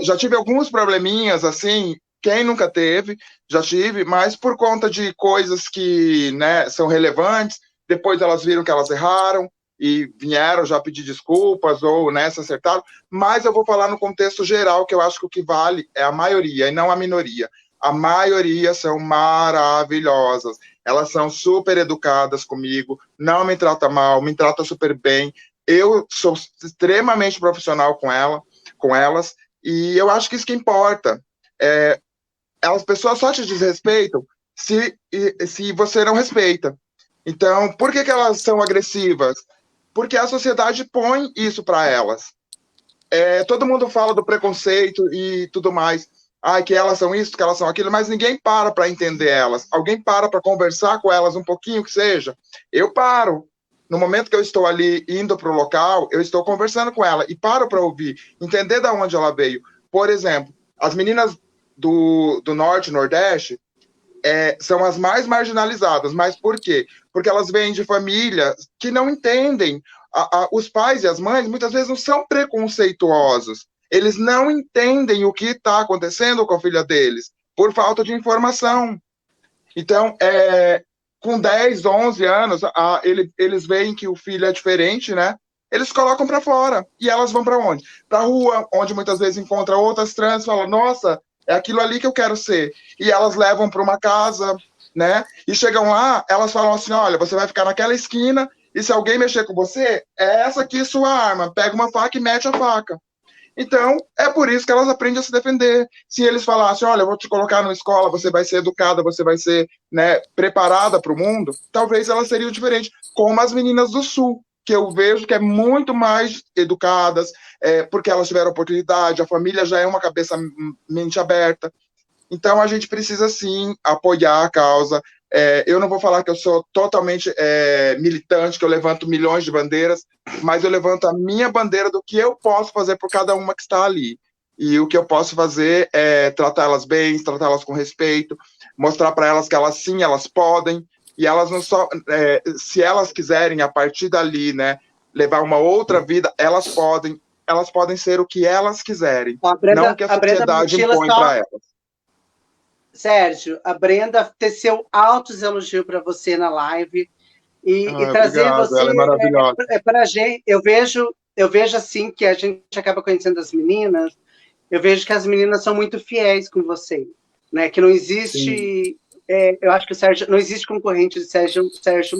Já tive alguns probleminhas, assim, quem nunca teve, já tive, mas por conta de coisas que, né, são relevantes, depois elas viram que elas erraram e vieram já pedir desculpas ou, né, se acertaram, mas eu vou falar no contexto geral, que eu acho que o que vale é a maioria e não a minoria. A maioria são maravilhosas, elas são super educadas comigo, não me trata mal, me trata super bem, eu sou extremamente profissional com elas, e eu acho que isso que importa. As pessoas só te desrespeitam se você não respeita. Então, por que elas são agressivas? Porque a sociedade põe isso para elas. Todo mundo fala do preconceito e tudo mais. Que elas são isso, que elas são aquilo, mas ninguém para entender elas. Alguém para conversar com elas um pouquinho, que seja. Eu paro. No momento que eu estou ali indo para o local, eu estou conversando com ela e paro para ouvir, entender de onde ela veio. Por exemplo, as meninas do Norte e Nordeste, são as mais marginalizadas. Mas por quê? Porque elas vêm de famílias que não entendem. Os pais e as mães, muitas vezes, não são preconceituosos. Eles não entendem o que está acontecendo com a filha deles, por falta de informação. Então, com 10, 11 anos, eles veem que o filho é diferente, né? Eles colocam para fora. E elas vão para onde? Para a rua, onde muitas vezes encontra outras trans, falam, nossa, é aquilo ali que eu quero ser. E elas levam para uma casa, né? E chegam lá, elas falam assim, olha, você vai ficar naquela esquina, e se alguém mexer com você, é essa aqui sua arma. Pega uma faca e mete a faca. Então, é por isso que elas aprendem a se defender. Se eles falassem, olha, eu vou te colocar numa escola, você vai ser educada, você vai ser, né, preparada para o mundo, talvez elas seriam diferentes, como as meninas do Sul, que eu vejo que é muito mais educadas, porque elas tiveram oportunidade, a família já é uma cabeça, mente aberta. Então, a gente precisa, sim, apoiar a causa. Eu não vou falar que eu sou totalmente militante, que eu levanto milhões de bandeiras, mas eu levanto a minha bandeira do que eu posso fazer por cada uma que está ali. E o que eu posso fazer é tratá-las bem, tratá-las com respeito, mostrar para elas que elas, sim, elas podem, e elas não só... se elas quiserem, a partir dali, né, levar uma outra vida, elas podem ser o que elas quiserem, não o que a sociedade impõe para elas. Sérgio, a Brenda teceu altos elogios para você na live e trazer obrigado, você ela é maravilhosa. Para a gente. Eu vejo assim que a gente acaba conhecendo as meninas. Eu vejo que as meninas são muito fiéis com você, né? Que não existe. Eu acho que o Sérgio não existe concorrente de Sérgio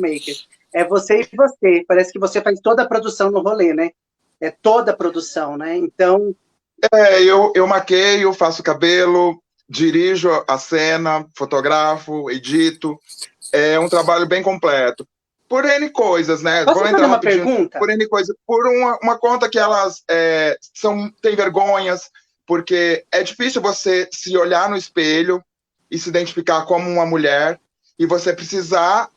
Maker. É você e você. Parece que você faz toda a produção no rolê, né? É toda a produção, né? Então. Eu maqueio, faço cabelo, dirijo a cena, fotografo, edito. É um trabalho bem completo. Por N coisas, né? Posso fazer uma pergunta? Por N coisas. Por uma conta que elas têm vergonhas, porque é difícil você se olhar no espelho e se identificar como uma mulher e você precisar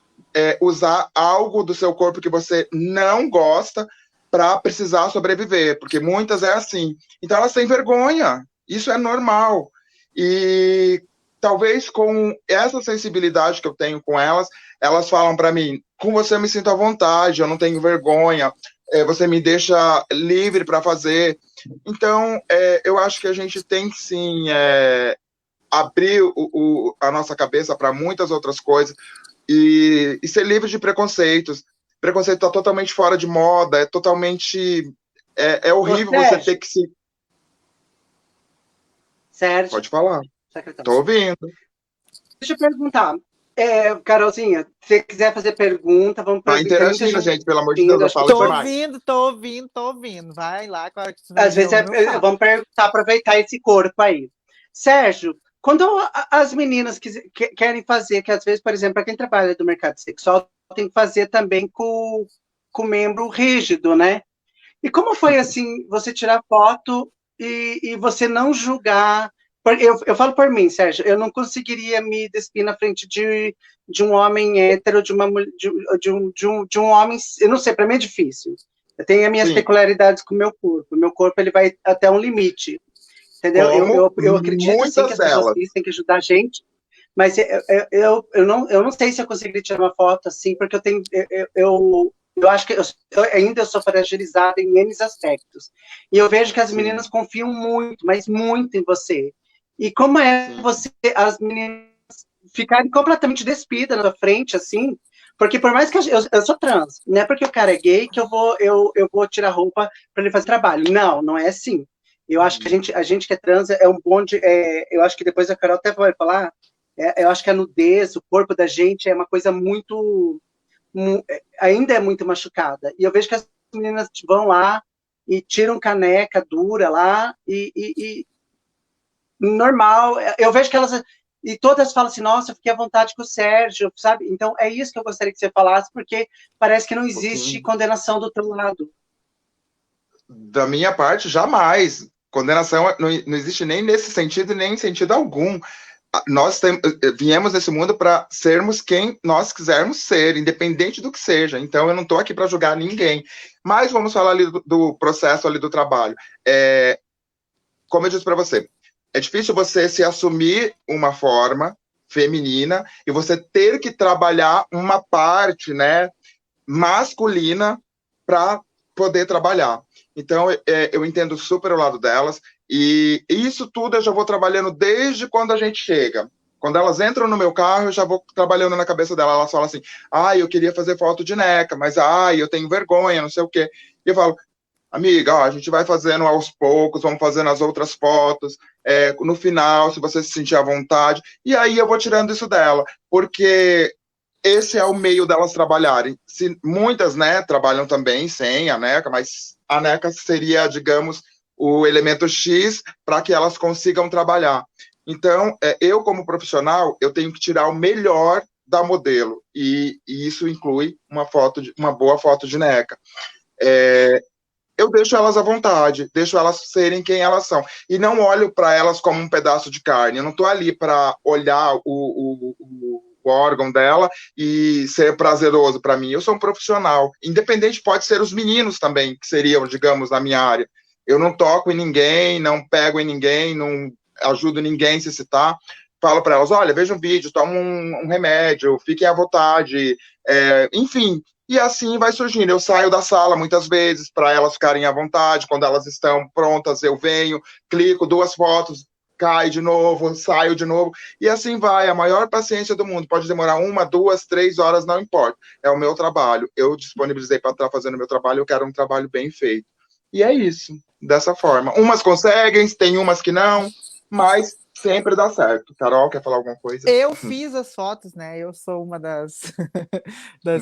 usar algo do seu corpo que você não gosta para precisar sobreviver, porque muitas é assim. Então elas têm vergonha. Isso é normal. E talvez com essa sensibilidade que eu tenho com elas, elas falam para mim, com você eu me sinto à vontade, eu não tenho vergonha, você me deixa livre para fazer. Então, eu acho que a gente tem sim abrir a nossa cabeça para muitas outras coisas e ser livre de preconceitos. Preconceito está totalmente fora de moda, é totalmente... É horrível você ter que se... Sérgio. Pode falar. Estou ouvindo. Deixa eu perguntar. Carolzinha, se você quiser fazer pergunta, vamos perguntar. Tá interagindo, gente, pelo amor de Deus, eu falo demais. Tô ouvindo. Vai lá. Às vezes vamos perguntar, aproveitar esse corpo aí. Sérgio, quando as meninas querem fazer, que às vezes, por exemplo, para quem trabalha do mercado sexual, tem que fazer também com membro rígido, né? E como foi, assim, você tirar foto e você não julgar? Eu falo por mim, Sérgio, eu não conseguiria me despir na frente de um homem hétero, de um homem, eu não sei, para mim é difícil. Eu tenho as minhas peculiaridades com o meu corpo. O meu corpo, ele vai até um limite, entendeu? Eu acredito, sim, que as pessoas têm que ajudar a gente, mas eu não sei se eu conseguiria tirar uma foto assim, porque eu acho que eu ainda sou fragilizada em N aspectos. E eu vejo que as meninas confiam muito, mas muito em você. E como as meninas ficarem completamente despidas na sua frente, assim, porque por mais que eu sou trans, não é porque o cara é gay que eu vou tirar roupa para ele fazer trabalho. Não é assim. Eu acho que a gente que é trans é um bonde, eu acho que depois a Carol até vai falar, eu acho que a nudez, o corpo da gente é uma coisa muito... ainda é muito machucada. E eu vejo que as meninas vão lá e tiram caneca dura lá e normal. Eu vejo que elas... E todas falam assim, nossa, eu fiquei à vontade com o Sérgio, sabe? Então, é isso que eu gostaria que você falasse, porque parece que não existe condenação do outro lado. Da minha parte, jamais. Condenação não existe nem nesse sentido, nem em sentido algum. Nós viemos nesse mundo para sermos quem nós quisermos ser, independente do que seja. Então, eu não estou aqui para julgar ninguém. Mas vamos falar ali do processo ali do trabalho. Como eu disse para você, é difícil você se assumir uma forma, feminina e você ter que trabalhar uma parte, né, masculina para poder trabalhar. Então, eu entendo super o lado delas, e isso tudo eu já vou trabalhando desde quando a gente chega. Quando elas entram no meu carro, eu já vou trabalhando na cabeça dela. Elas falam assim, eu queria fazer foto de neca, mas, eu tenho vergonha, não sei o quê. E eu falo, amiga, a gente vai fazendo aos poucos, vamos fazendo as outras fotos, no final, se você se sentir à vontade, e aí eu vou tirando isso dela, porque esse é o meio delas trabalharem. Se muitas, né, trabalham também sem a neca, mas a neca seria, digamos, o elemento X para que elas consigam trabalhar. Então, eu como profissional, eu tenho que tirar o melhor da modelo, e isso inclui uma boa foto de neca. Eu deixo elas à vontade, deixo elas serem quem elas são. E não olho para elas como um pedaço de carne. Eu não estou ali para olhar o órgão dela e ser prazeroso para mim. Eu sou um profissional. Independente, pode ser os meninos também, que seriam, digamos, na minha área. Eu não toco em ninguém, não pego em ninguém, não ajudo ninguém a se citar. Falo para elas, olha, veja um vídeo, toma um remédio, fiquem à vontade. Enfim, e assim vai surgindo. Eu saio da sala muitas vezes para elas ficarem à vontade. Quando elas estão prontas, eu venho, clico 2 fotos, cai de novo, saio de novo. E assim vai. A maior paciência do mundo. Pode demorar 1, 2, 3 horas, não importa. É o meu trabalho. Eu disponibilizei para estar fazendo o meu trabalho. Eu quero um trabalho bem feito. E é isso. Dessa forma. Umas conseguem, tem umas que não, mas sempre dá certo. Carol, quer falar alguma coisa? Eu fiz as fotos, né? Eu sou uma das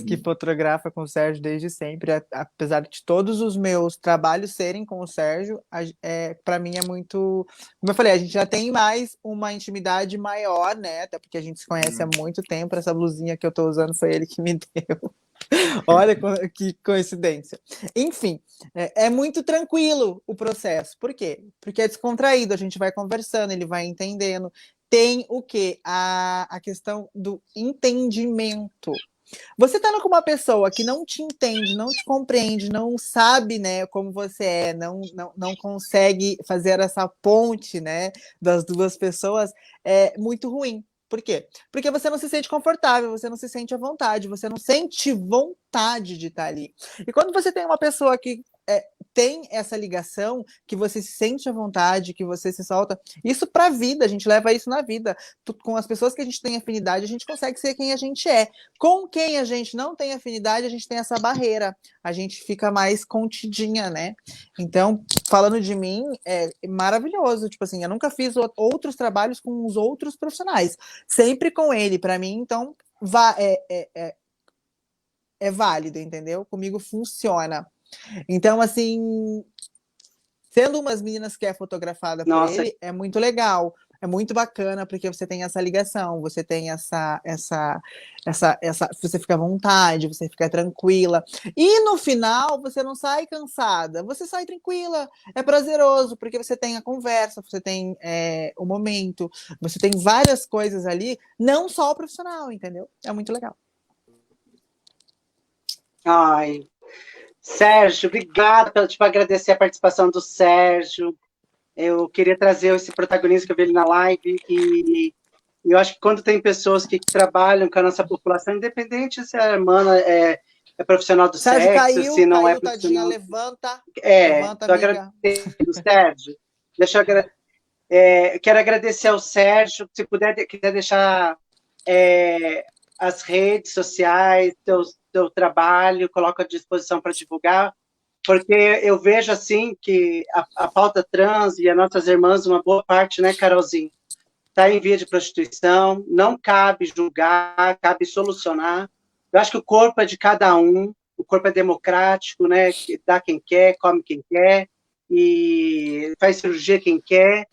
que fotografa com o Sérgio desde sempre. Apesar de todos os meus trabalhos serem com o Sérgio, para mim é muito. Como eu falei, a gente já tem mais uma intimidade maior, né? Até porque a gente se conhece há muito tempo. Essa blusinha que eu tô usando foi ele que me deu. Olha que coincidência. Enfim, é muito tranquilo o processo. Por quê? Porque é descontraído, a gente vai conversando, ele vai entendendo. Tem o quê? A questão do entendimento. Você estando com uma pessoa que não te entende, não te compreende, não sabe, né, como você é, não consegue fazer essa ponte, né, das duas pessoas, é muito ruim. Por quê? Porque você não se sente confortável, você não se sente à vontade, você não sente vontade de estar ali. E quando você tem uma pessoa que tem essa ligação, que você se sente à vontade, que você se solta, isso para a vida, a gente leva isso na vida. Com as pessoas que a gente tem afinidade, a gente consegue ser quem a gente é. Com quem a gente não tem afinidade, a gente tem essa barreira. A gente fica mais contidinha, né? Então, falando de mim, é maravilhoso. Tipo assim, eu nunca fiz outros trabalhos com os outros profissionais. Sempre com ele. Para mim, então, é válido, entendeu? Comigo funciona. Então, assim, sendo umas meninas que é fotografada por ele, é muito legal, é muito bacana, porque você tem essa ligação, você tem você fica à vontade, você fica tranquila. E no final, você não sai cansada, você sai tranquila, é prazeroso, porque você tem a conversa, você tem o momento, você tem várias coisas ali, não só o profissional, entendeu? É muito legal. Ai, Sérgio, obrigada pela agradecer a participação do Sérgio. Eu queria trazer esse protagonismo que eu vi ele na live, e eu acho que quando tem pessoas que trabalham com a nossa população, independente se a irmã é profissional do Sérgio, sexo, se não é tadinha, profissional... levanta, estou amiga. agradecendo, Sérgio. Quero agradecer ao Sérgio, se quiser deixar as redes sociais, teu trabalho, coloco à disposição para divulgar, porque eu vejo assim que a pauta trans e as nossas irmãs, uma boa parte, né, Carolzinha, está em via de prostituição, não cabe julgar, cabe solucionar. Eu acho que o corpo é de cada um, o corpo é democrático, né, dá quem quer, come quem quer, e faz cirurgia quem quer,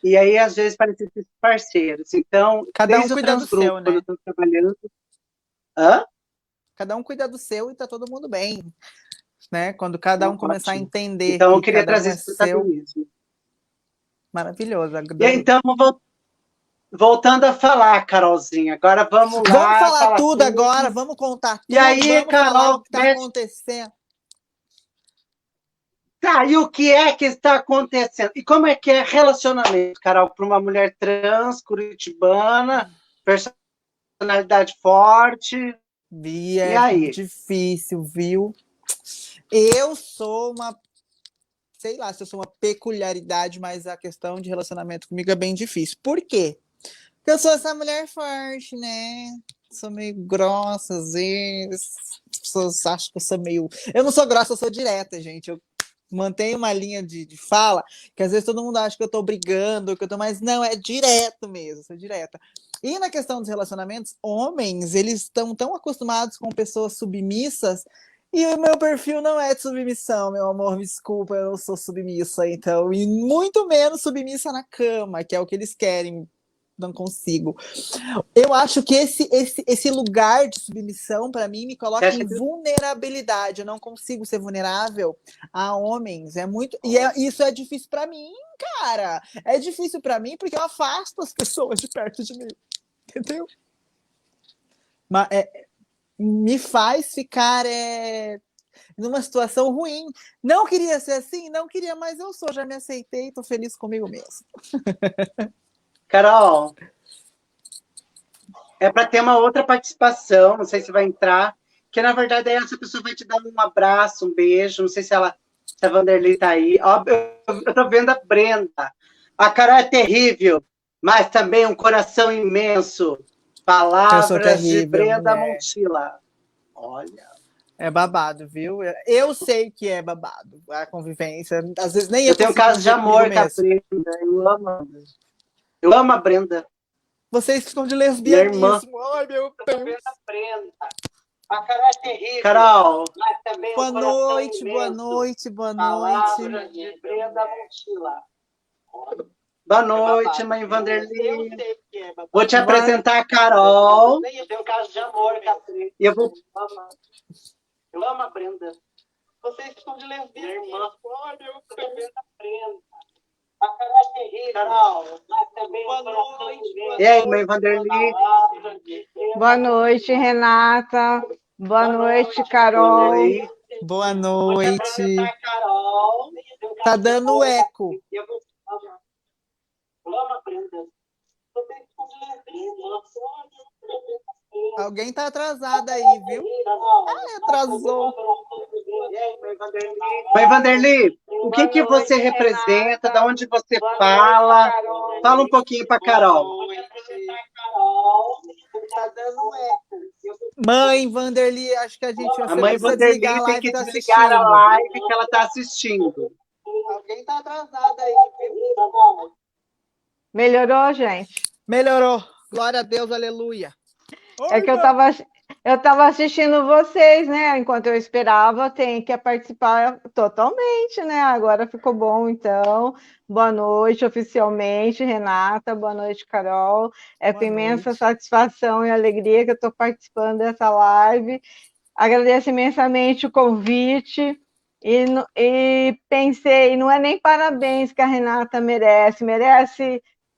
e aí, às vezes, parecem ser parceiros. Então, cada um desde o cuida do seu, né? quando eu estou trabalhando... Hã? Cada um cuida do seu e tá todo mundo bem, né? Quando cada um começar a entender então, eu que queria cada trazer um é esse protagonismo. seu. Maravilhoso. E então, voltando a falar, Carolzinha, agora vamos lá. Vamos falar tudo agora, vamos contar tudo, e aí, vamos Carol, falar o que está acontecendo. Tá, e o que é que está acontecendo? E como é que é relacionamento, Carol, para uma mulher trans, curitibana, personalidade forte. Vi, E é aí? difícil, viu? Eu sou uma, sei lá se eu sou uma peculiaridade, mas a questão de relacionamento comigo é bem difícil. Por quê? Porque eu sou essa mulher forte, né? Sou meio grossa, às vezes. As pessoas acham que eu sou meio. Eu não sou grossa, eu sou direta, gente. Eu mantenho uma linha de fala que às vezes todo mundo acha que eu tô brigando, que eu tô. Mas não, é direto mesmo, sou direta. E na questão dos relacionamentos, homens, eles estão tão acostumados com pessoas submissas. E o meu perfil não é de submissão, meu amor, me desculpa, eu não sou submissa, então. E muito menos submissa na cama, que é o que eles querem. Não consigo. Eu acho que esse lugar de submissão, para mim, me Você coloca acha em que vulnerabilidade. Eu não consigo ser vulnerável a homens. É muito. Isso é difícil para mim, cara. É difícil para mim porque eu afasto as pessoas de perto de mim. Entendeu? Mas, me faz ficar numa situação ruim. Não queria ser assim? Não queria, mas eu sou. Já me aceitei, tô feliz comigo mesmo. Carol, é para ter uma outra participação, não sei se vai entrar, que na verdade aí essa pessoa vai te dar um abraço, um beijo, não sei se se a Vanderlei tá aí. Ó, eu tô vendo a Brenda. A Carol é terrível, mas também um coração imenso. Eu sou Palavras de terrível, Brenda mulher. Montilla. Olha. É babado, viu? Eu sei que é babado a convivência. Às vezes nem Eu eu tenho um consigo caso de conviver comigo amor com a mesmo. Brenda. Eu amo a Brenda. Vocês ficam de Minha irmã. lesbianismo. Ai, meu Deus. A Carol é terrível. Carol, mas também Boa noite, boa noite, boa noite. Palavras de Brenda Montilla. Boa noite, mãe Vanderlei. Vou te apresentar a Carol. Eu tenho um caso de amor, Catrinha. E eu vou. Eu amo a Brenda. Vocês estão de lesbianismo. Ai, meu Deus. A Carol é terrível. Carol, mas também boa noite. E aí, mãe Vanderlei? Boa noite, Renata. Boa noite, Carol. Boa noite. Tá dando eco. Alguém tá atrasado aí, viu? Ah, atrasou. Mãe Vanderlei, o que você representa? De onde você fala? Fala um pouquinho para Carol. Tá dando eco. Mãe Vanderlei, acho que você A mãe precisa desligar Vanderlei a tem live que que tá desligar a assistindo. live que ela está assistindo. Alguém tá atrasado aí, viu? Melhorou, gente? Melhorou. Glória a Deus, aleluia. É que eu tava assistindo vocês, né? Enquanto eu esperava, tem que participar totalmente, né? Agora ficou bom, então. Boa noite, oficialmente, Renata. Boa noite, Carol. É com Boa imensa noite. satisfação e alegria que eu estou participando dessa live. Agradeço imensamente o convite e pensei, não é nem parabéns que a Renata merece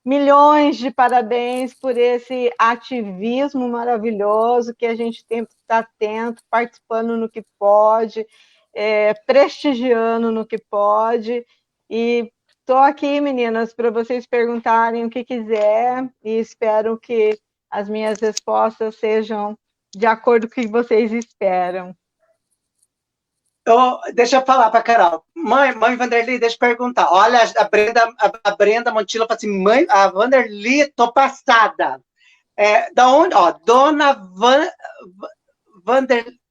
milhões de parabéns por esse ativismo maravilhoso que a gente tem que estar atento, participando no que pode, prestigiando no que pode. E estou aqui, meninas, para vocês perguntarem o que quiser e espero que as minhas respostas sejam de acordo com o que vocês esperam. Deixa eu falar para a Carol. Mãe Vanderlei, deixa eu perguntar. Olha, a Brenda Montilla fala assim, mãe, a Vanderlei, tô passada. Da onde? Ó, Dona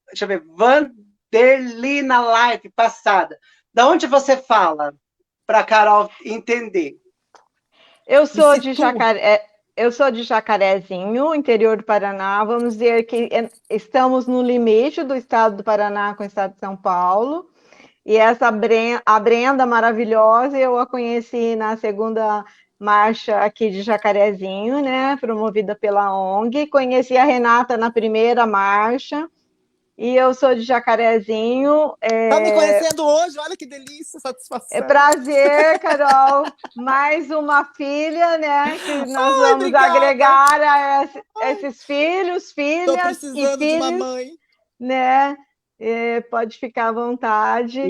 deixa eu ver, Vanderlei na live passada. Da onde você fala? Para a Carol entender. Eu sou de Jacaré. Eu sou de Jacarezinho, interior do Paraná. Vamos dizer que estamos no limite do estado do Paraná com o estado de São Paulo. E a Brenda maravilhosa, eu a conheci na segunda marcha aqui de Jacarezinho, né? Promovida pela ONG. Conheci a Renata na primeira marcha. E eu sou de Jacarezinho. Tá me conhecendo hoje? Olha que delícia, satisfação. É prazer, Carol. Mais uma filha, né? Que nós vamos obrigada. agregar a esses filhos, filhas Tô precisando e filhos, de uma mãe. Né? Pode ficar à vontade.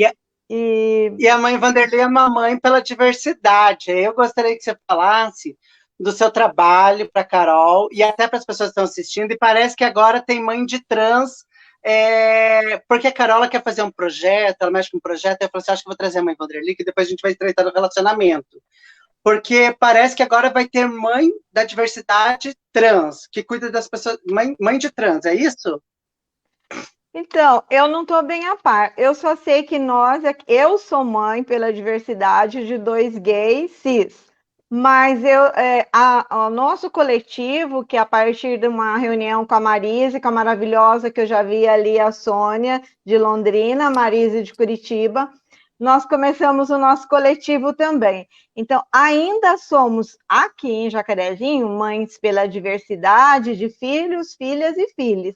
E a mãe Vanderlei é uma mãe pela diversidade. Eu gostaria que você falasse do seu trabalho para a Carol e até para as pessoas que estão assistindo, e parece que agora tem mãe de trans, porque a Carol ela quer fazer um projeto, ela mexe com um projeto, ela falou assim, acho que vou trazer a mãe Vanderly, que depois a gente vai tratar do relacionamento. Porque parece que agora vai ter mãe da diversidade trans, que cuida das pessoas, mãe de trans, é isso? Então, eu não estou bem a par. Eu só sei que eu sou mãe pela diversidade de 2 gays cis. Mas o nosso coletivo, que a partir de uma reunião com a Marise, com a maravilhosa, que eu já vi ali, a Sônia, de Londrina, a Marise de Curitiba, nós começamos o nosso coletivo também. Então, ainda somos aqui em Jacarezinho, mães pela diversidade de filhos, filhas e filhos.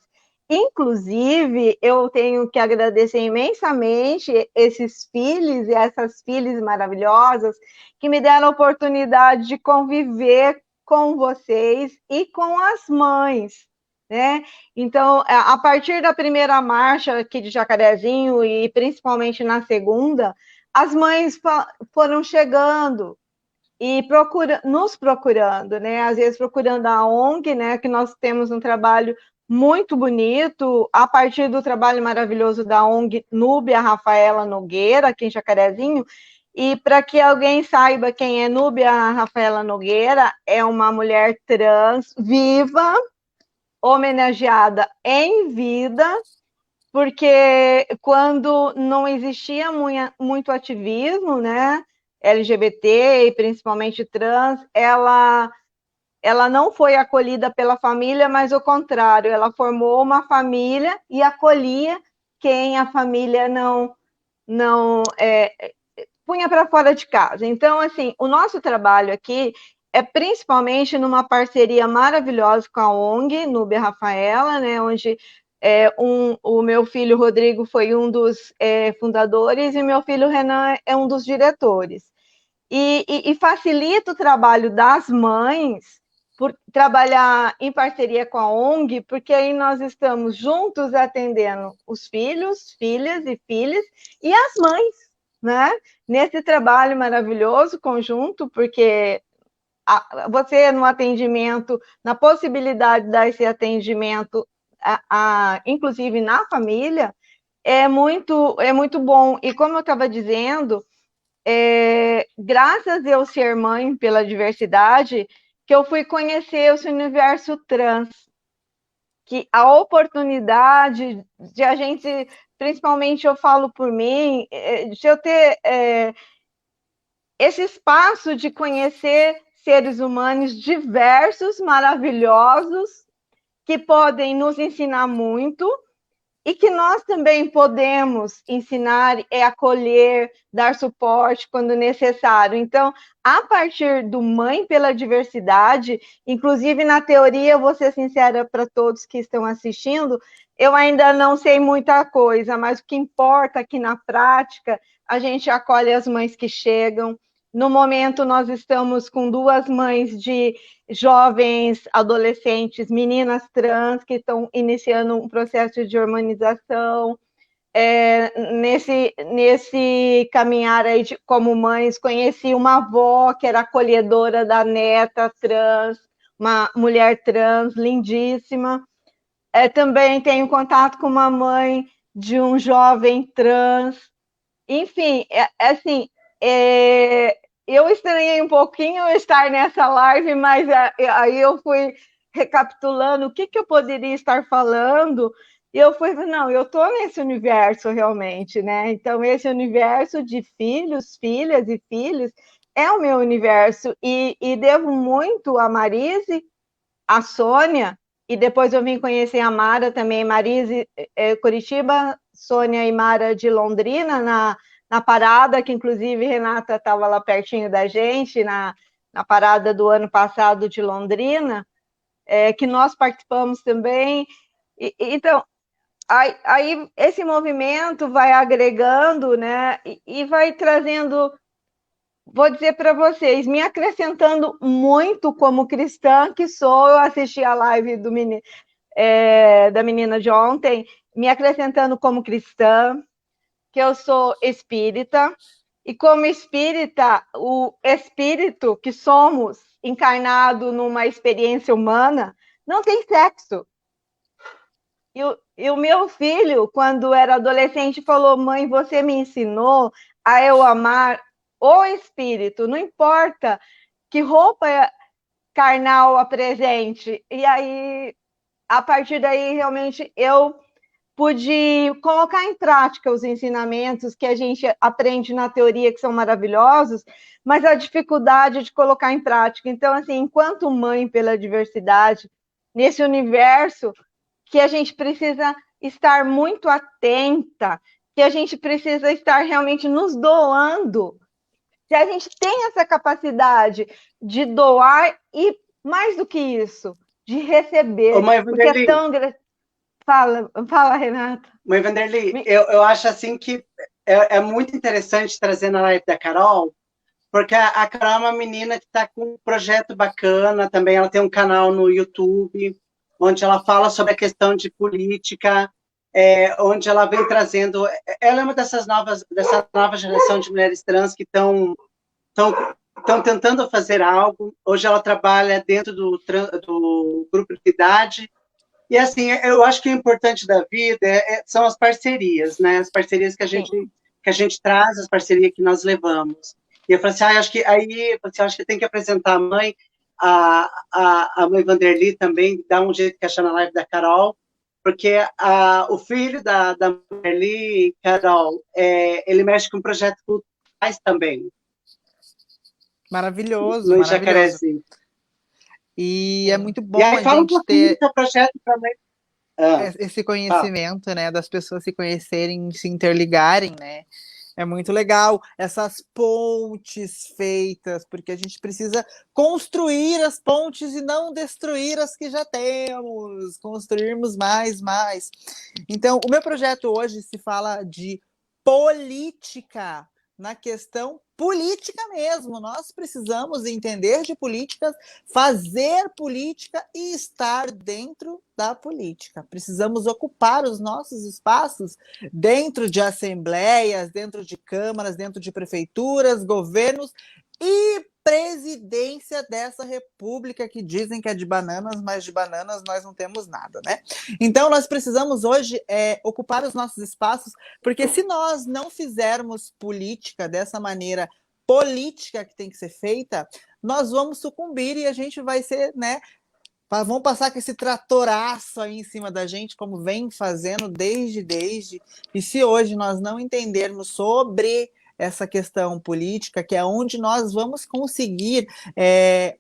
Inclusive, eu tenho que agradecer imensamente esses filhos e essas filhas maravilhosas que me deram a oportunidade de conviver com vocês e com as mães, né? Então, a partir da primeira marcha aqui de Jacarezinho e principalmente na segunda, as mães foram chegando e nos procurando, né? Às vezes procurando a ONG, né? Que nós temos um trabalho muito bonito, a partir do trabalho maravilhoso da ONG Núbia Rafaela Nogueira, aqui em Jacarezinho. E para que alguém saiba quem é Núbia Rafaela Nogueira, é uma mulher trans viva, homenageada em vida, porque quando não existia muito ativismo, né, LGBT e principalmente trans, ela não foi acolhida pela família, mas o contrário, ela formou uma família e acolhia quem a família não punha para fora de casa. Então, assim, o nosso trabalho aqui é principalmente numa parceria maravilhosa com a ONG, Núbia Rafaela, né, onde o meu filho Rodrigo foi um dos fundadores e meu filho Renan é um dos diretores. E facilita o trabalho das mães por trabalhar em parceria com a ONG, porque aí nós estamos juntos atendendo os filhos, filhas e filhas e as mães, né? Nesse trabalho maravilhoso conjunto, porque você no atendimento, na possibilidade de dar esse atendimento, inclusive na família, é muito bom. E como eu estava dizendo, graças a eu ser mãe pela diversidade, que eu fui conhecer esse universo trans, que a oportunidade de a gente, principalmente eu falo por mim, de eu ter esse espaço de conhecer seres humanos diversos, maravilhosos, que podem nos ensinar muito, e que nós também podemos ensinar e acolher, dar suporte quando necessário. Então, a partir do Mãe pela Diversidade, inclusive na teoria, vou ser sincera para todos que estão assistindo, eu ainda não sei muita coisa, mas o que importa aqui na prática, a gente acolhe as mães que chegam. No momento, nós estamos com 2 mães de jovens, adolescentes, meninas trans que estão iniciando um processo de hormonização. Nesse caminhar aí como mães, conheci uma avó que era acolhedora da neta trans, uma mulher trans lindíssima. Também tenho contato com uma mãe de um jovem trans. Enfim, assim, eu estranhei um pouquinho estar nessa live, mas aí eu fui recapitulando o que eu poderia estar falando, e eu fui, não, eu estou nesse universo realmente, né? Então, esse universo de filhos, filhas e filhos é o meu universo, e devo muito a Marise, a Sônia, e depois eu vim conhecer a Mara também, Marise, Curitiba, Sônia e Mara de Londrina, na parada, que inclusive Renata estava lá pertinho da gente, na parada do ano passado de Londrina, que nós participamos também. Então, aí esse movimento vai agregando, né, e vai trazendo, vou dizer para vocês, me acrescentando muito como cristã que sou. Eu assisti a live da menina de ontem, me acrescentando como cristã, que eu sou espírita, E como espírita, o espírito que somos, encarnado numa experiência humana, não tem sexo. E o meu filho, quando era adolescente, falou: mãe, você me ensinou a eu amar o espírito, não importa que roupa carnal apresente. E aí, a partir daí, realmente, eu pude colocar em prática os ensinamentos que a gente aprende na teoria, que são maravilhosos, mas a dificuldade de colocar em prática. Então, assim, enquanto mãe pela diversidade, nesse universo que a gente precisa estar muito atenta, que a gente precisa estar realmente nos doando. Se a gente tem essa capacidade de doar e, mais do que isso, de receber, Mãe porque é Vanderly, tão... Fala, Renata. Mãe Vanderly, eu acho assim que é muito interessante trazer na live da Carol, porque a Carol é uma menina que está com um projeto bacana, também ela tem um canal no YouTube, onde ela fala sobre a questão de política, onde ela vem trazendo... Ela é uma dessa nova geração de mulheres trans que estão tentando fazer algo. Hoje ela trabalha dentro do grupo de idade. E, assim, eu acho que o importante da vida são as parcerias, né? As parcerias que a gente traz, as parcerias que nós levamos. E eu falei assim, acho que tem que apresentar a mãe, a mãe Vanderly também, dá um jeito que achar na live da Carol, porque o filho da Vanderly, Carol, ele mexe com projetos culturais também. Maravilhoso, No maravilhoso. Jacarezinho. E é muito bom E aí, a fala um gente pouquinho ter do seu projeto também. esse conhecimento, né, das pessoas se conhecerem, se interligarem, né? É muito legal essas pontes feitas, porque a gente precisa construir as pontes e não destruir as que já temos, construirmos mais. Então, o meu projeto hoje se fala de política, na questão política mesmo. Nós precisamos entender de políticas, fazer política e estar dentro da política. Precisamos ocupar os nossos espaços dentro de assembleias, dentro de câmaras, dentro de prefeituras, governos e presidência dessa república que dizem que é de bananas, mas de bananas nós não temos nada, né? Então nós precisamos hoje ocupar os nossos espaços, porque se nós não fizermos política dessa maneira política que tem que ser feita, nós vamos sucumbir e a gente vai ser, né? Vão passar com esse tratoraço aí em cima da gente, como vem fazendo desde. E se hoje nós não entendermos sobre essa questão política, que é onde nós vamos conseguir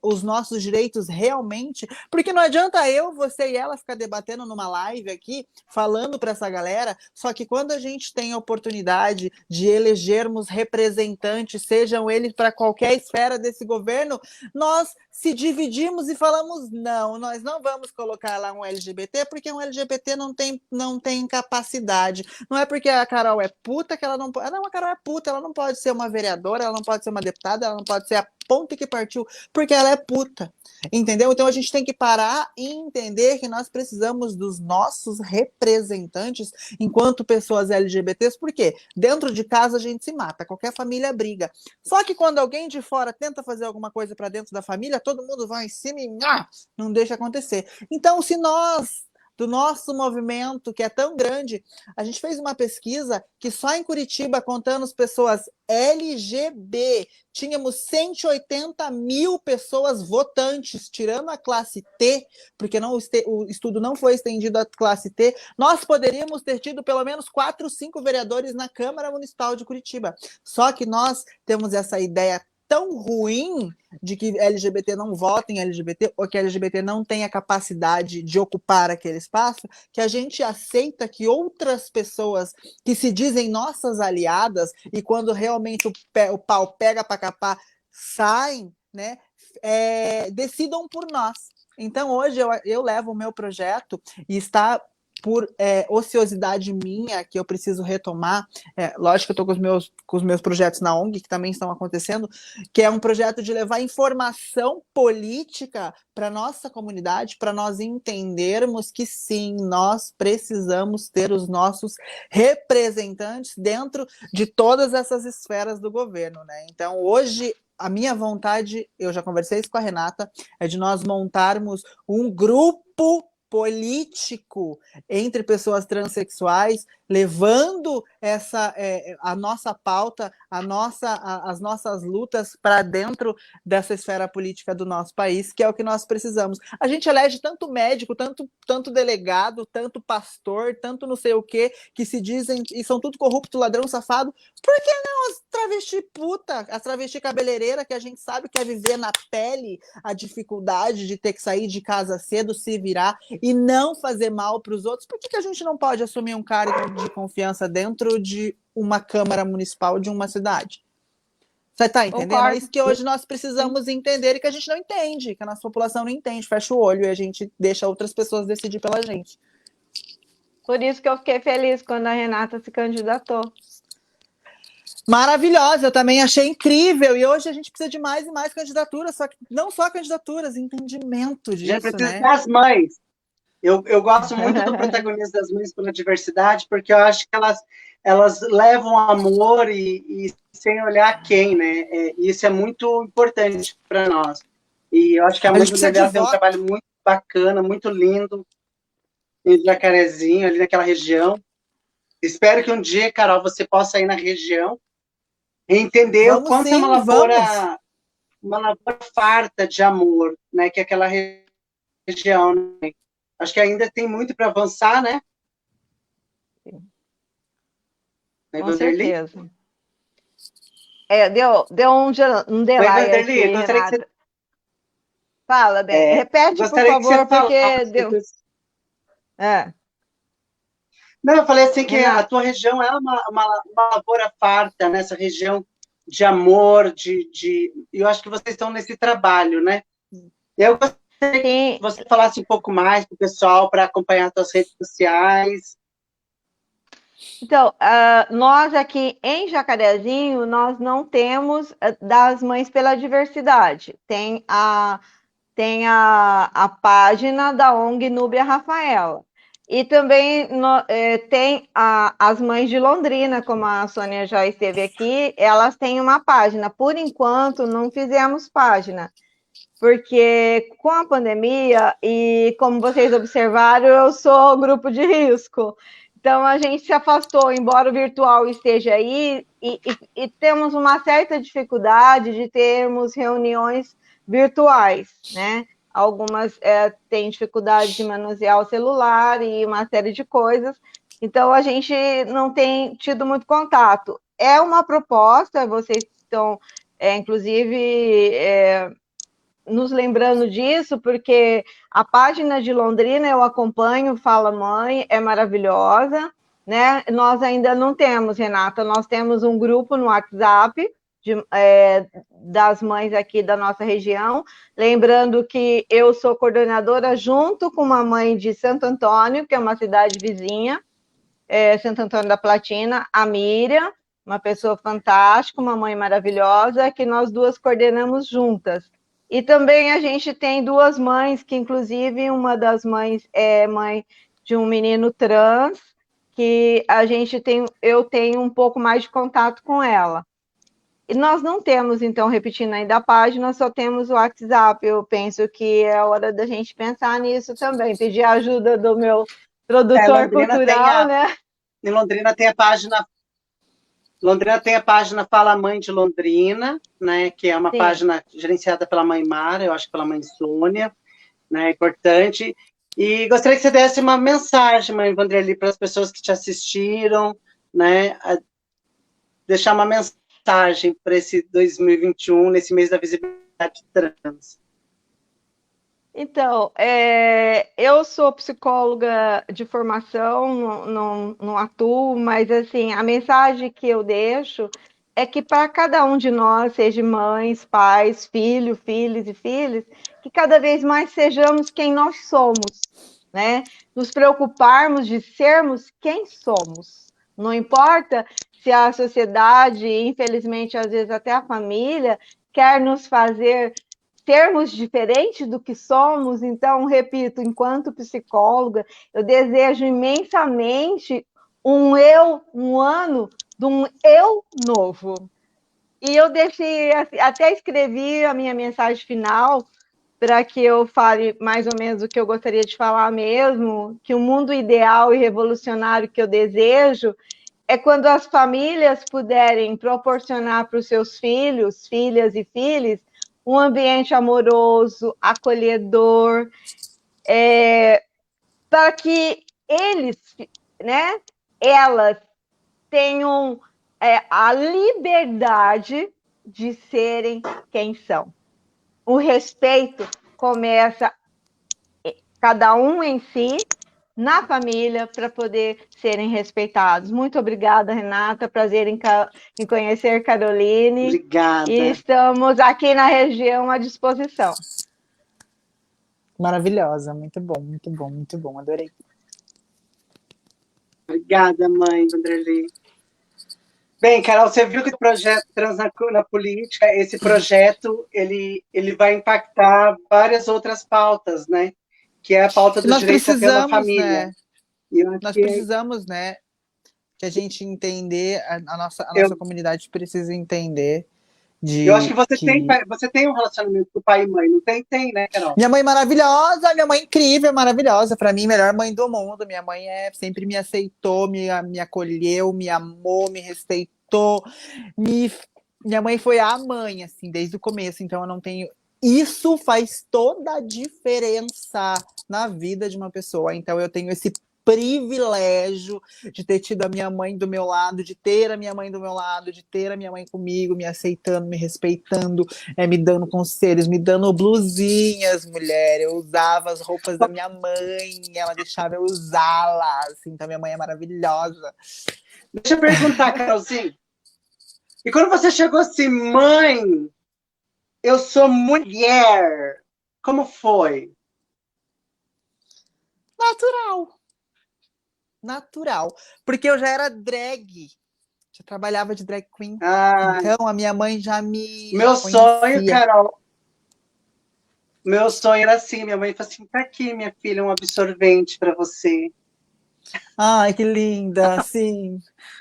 os nossos direitos realmente, porque não adianta eu, você e ela ficar debatendo numa live aqui, falando para essa galera, só que quando a gente tem a oportunidade de elegermos representantes, sejam eles para qualquer esfera desse governo, nós se dividimos e falamos, não, nós não vamos colocar lá um LGBT, porque um LGBT não tem capacidade. Não é porque a Carol é puta que ela não pode... Não, a Carol é puta, ela não pode ser uma vereadora, ela não pode ser uma deputada, ela não pode ser a ponta que partiu, porque ela é puta, entendeu? Então a gente tem que parar e entender que nós precisamos dos nossos representantes enquanto pessoas LGBTs, porque dentro de casa a gente se mata, qualquer família briga. Só que quando alguém de fora tenta fazer alguma coisa para dentro da família, todo mundo vai em cima e não deixa acontecer. Então, se nós, do nosso movimento, que é tão grande, a gente fez uma pesquisa que só em Curitiba, contando as pessoas LGB, tínhamos 180 mil pessoas votantes, tirando a classe T, porque o estudo não foi estendido à classe T, nós poderíamos ter tido pelo menos 4, 5 vereadores na Câmara Municipal de Curitiba. Só que nós temos essa ideia tão ruim de que LGBT não vota em LGBT ou que LGBT não tem a capacidade de ocupar aquele espaço, que a gente aceita que outras pessoas que se dizem nossas aliadas e quando realmente o pau pega para capar, saem, né, decidam por nós. Então hoje eu levo o meu projeto e está por ociosidade minha, que eu preciso retomar. Lógico que eu estou com os meus projetos na ONG, que também estão acontecendo, que é um projeto de levar informação política para a nossa comunidade, para nós entendermos que sim, nós precisamos ter os nossos representantes dentro de todas essas esferas do governo, né? Então, hoje, a minha vontade, eu já conversei isso com a Renata, é de nós montarmos um grupo político entre pessoas transexuais, levando a nossa pauta, as nossas lutas para dentro dessa esfera política do nosso país, que é o que nós precisamos. A gente elege tanto médico, tanto delegado, tanto pastor, tanto não sei o quê, que se dizem, e são tudo corrupto, ladrão, safado. Por que não as travesti puta, as travesti cabeleireira, que a gente sabe que é viver na pele a dificuldade de ter que sair de casa cedo, se virar, e não fazer mal para os outros? Por que a gente não pode assumir um cargo de confiança dentro de uma Câmara Municipal de uma cidade? Você está entendendo? Concordo. É isso que hoje nós precisamos entender e que a gente não entende, que a nossa população não entende, fecha o olho e a gente deixa outras pessoas decidir pela gente. Por isso que eu fiquei feliz quando a Renata se candidatou. Maravilhosa, eu também achei incrível, e hoje a gente precisa de mais e mais candidaturas, só que não só candidaturas, entendimento disso, A gente precisa né? das mães. Eu gosto muito do protagonismo das mães pela diversidade, porque eu acho que elas levam amor e sem olhar quem, né? Isso é muito importante para nós. E eu acho que a mãe do Dedé tem um trabalho muito bacana, muito lindo, em Jacarezinho, ali naquela região. Espero que um dia, Carol, você possa ir na região e entender o quanto é uma lavoura farta de amor, né? Que é aquela região, né? Acho que ainda tem muito para avançar, né? Sim. Com certeza. Deu um delay aqui, gostaria que você... Fala, Dé. Repete, por favor, porque deu... Não, eu falei assim que a tua região é uma lavoura farta, nessa região de amor, eu acho que vocês estão nesse trabalho, né? Eu gostaria que você falasse um pouco mais para o pessoal, para acompanhar as suas redes sociais. Então, nós aqui em Jacarezinho, nós não temos das Mães pela Diversidade. Tem a página da ONG Núbia Rafaela. E também tem as Mães de Londrina, como a Sônia já esteve aqui, elas têm uma página. Por enquanto, não fizemos página, porque com a pandemia, e como vocês observaram, eu sou grupo de risco. Então, a gente se afastou, embora o virtual esteja aí, e temos uma certa dificuldade de termos reuniões virtuais, né? Algumas têm dificuldade de manusear o celular e uma série de coisas, então a gente não tem tido muito contato. É uma proposta, vocês estão, inclusive, nos lembrando disso, porque a página de Londrina eu acompanho, Fala Mãe, é maravilhosa, né? Nós ainda não temos, Renata, nós temos um grupo no WhatsApp, das mães aqui da nossa região, lembrando que eu sou coordenadora junto com uma mãe de Santo Antônio, que é uma cidade vizinha, Santo Antônio da Platina, a Miriam, uma pessoa fantástica, uma mãe maravilhosa, que nós duas coordenamos juntas. E também a gente tem duas mães, que inclusive uma das mães é mãe de um menino trans, que eu tenho um pouco mais de contato com ela. E nós não temos, então, repetindo ainda a página, só temos o WhatsApp. Eu penso que é hora da gente pensar nisso também, pedir a ajuda do meu produtor cultural, né? Em Londrina tem a página Fala Mãe de Londrina, né? Que é uma página gerenciada pela mãe Mara, eu acho que pela mãe Sônia, né? Importante. E gostaria que você desse uma mensagem, mãe Vandreli, para as pessoas que te assistiram, né? Deixar uma mensagem para esse 2021, nesse mês da visibilidade trans. Então, eu sou psicóloga de formação, não atuo, mas assim, a mensagem que eu deixo é que para cada um de nós, seja mães, pais, filhos e filhas, que cada vez mais sejamos quem nós somos, né? Nos preocuparmos de sermos quem somos. Não importa se a sociedade, infelizmente, às vezes até a família, quer nos fazer sermos diferentes do que somos. Então, repito, enquanto psicóloga, eu desejo imensamente um ano de um eu novo. E eu deixei, até escrevi a minha mensagem final para que eu fale mais ou menos o que eu gostaria de falar mesmo, que o mundo ideal e revolucionário que eu desejo é quando as famílias puderem proporcionar para os seus filhos, filhas e filhos, um ambiente amoroso, acolhedor, para que eles, né, elas tenham a liberdade de serem quem são. O respeito começa cada um em si, na família, para poder serem respeitados. Muito obrigada, Renata. Prazer em conhecer Caroline. Obrigada. E estamos aqui na região à disposição. Maravilhosa, muito bom, adorei. Obrigada, mãe, Vanderlei. Bem, Carol, você viu que o projeto Trans na Política, esse projeto, ele vai impactar várias outras pautas, né? Que é a pauta do direito pela família. Né? Nós precisamos, né? Que a gente entender, a nossa comunidade precisa entender. Eu acho que você tem um relacionamento com o pai e mãe, não tem? Tem, né, Carol? Minha mãe maravilhosa, minha mãe incrível, maravilhosa. Para mim, melhor mãe do mundo. Minha mãe sempre me aceitou, me acolheu, me amou, me respeitou. Minha mãe foi a mãe, assim, desde o começo. Então, eu não tenho. Isso faz toda a diferença na vida de uma pessoa. Então, eu tenho esse privilégio de ter tido a minha mãe do meu lado, de ter a minha mãe do meu lado, de ter a minha mãe comigo, me aceitando, me respeitando, me dando conselhos, me dando blusinhas, mulher. Eu usava as roupas da minha mãe, ela deixava eu usá-las. Assim, então, minha mãe é maravilhosa. Deixa eu perguntar, Carolzinha. E quando você chegou assim, mãe, eu sou mulher, como foi? Natural. Porque eu já era drag. Já trabalhava de drag queen. Então, a minha mãe já me Meu sonho, conhecia. Carol. Meu sonho era assim, minha mãe falou assim, tá aqui, minha filha, um absorvente para você. Ai, que linda, sim.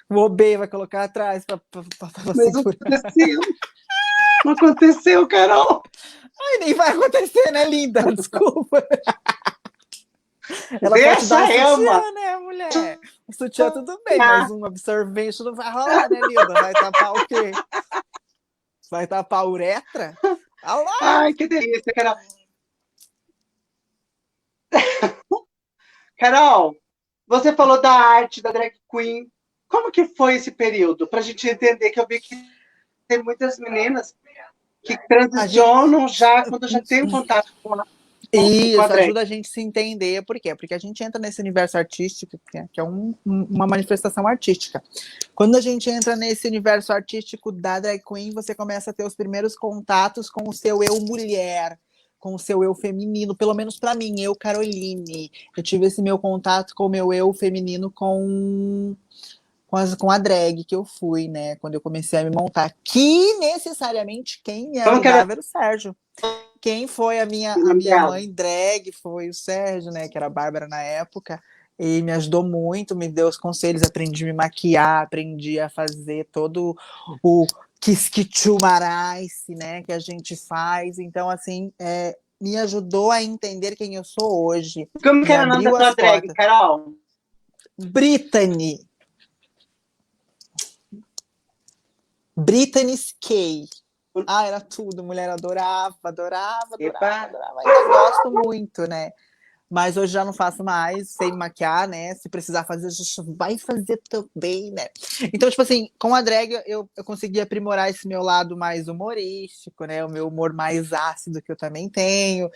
O OB vai colocar atrás para Mas não aconteceu. Não aconteceu, Carol. Ai, nem vai acontecer, né, linda? Desculpa. Ela Deixa pode dar um sutiã, ela. né, mulher? O sutiã tudo bem, mas um absorvente não vai rolar, né, linda? Vai tapar o quê? Vai tapar a uretra? Alá! Ai, que delícia, Carol. Carol, você falou da arte da drag queen. Como que foi esse período? Para a gente entender, que eu vi que tem muitas meninas que transicionam já quando já tem um contato com a Isso, drag. ajuda a gente a se entender. Por quê? Porque a gente entra nesse universo artístico, que é uma manifestação artística. Quando a gente entra nesse universo artístico da drag queen, você começa a ter os primeiros contatos com o seu eu mulher, com o seu eu feminino. Pelo menos para mim, eu, Caroline. Eu tive esse meu contato com o meu eu feminino com a drag que eu fui, né? Quando eu comecei a me montar. Que necessariamente quem me ajudava era o Sérgio. Quem foi a minha mãe drag foi o Sérgio, né? Que era a Bárbara na época. E me ajudou muito, me deu os conselhos, aprendi a me maquiar, aprendi a fazer todo o Kiskichumarice, né? Que a gente faz. Então, assim, me ajudou a entender quem eu sou hoje. Como que era o nome da tua drag, Carol? Brittany Skay. Ah, era tudo, mulher, adorava. Ainda gosto muito, né? Mas hoje já não faço mais, sei maquiar, né? Se precisar fazer, a gente vai fazer também, né? Então, tipo assim, com a drag eu consegui aprimorar esse meu lado mais humorístico, né? O meu humor mais ácido que eu também tenho.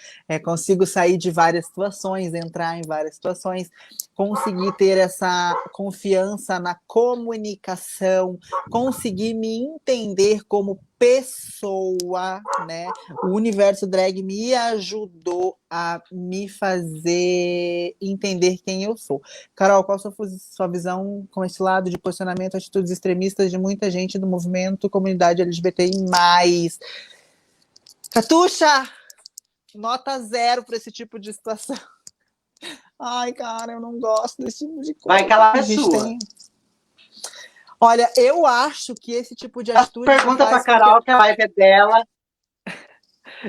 Consigo sair de várias situações, entrar em várias situações, conseguir ter essa confiança na comunicação, conseguir me entender como pessoa, né? O universo drag me ajudou a me fazer entender quem eu sou. Carol, qual a sua visão com esse lado de posicionamento, atitudes extremistas de muita gente do movimento comunidade LGBTI+. Catuxa, nota 0 para esse tipo de situação. Ai, cara, eu não gosto desse tipo de coisa. Vai que ela é sua. Olha, eu acho que esse tipo de atitude... Pergunta pra Carol, que a live é dela.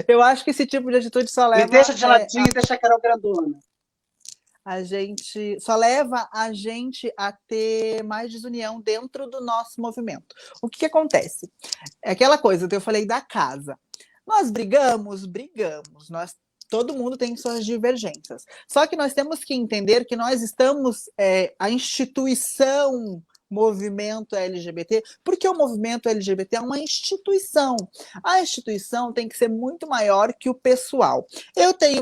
Eu acho que esse tipo de atitude só leva... Me deixa de ladinho e deixa a Carol grandona. Só leva a gente a ter mais desunião dentro do nosso movimento. O que acontece? É aquela coisa que eu falei da casa. Nós brigamos, todo mundo tem suas divergências. Só que nós temos que entender que nós estamos, a instituição movimento LGBT, porque o movimento LGBT é uma instituição. A instituição tem que ser muito maior que o pessoal.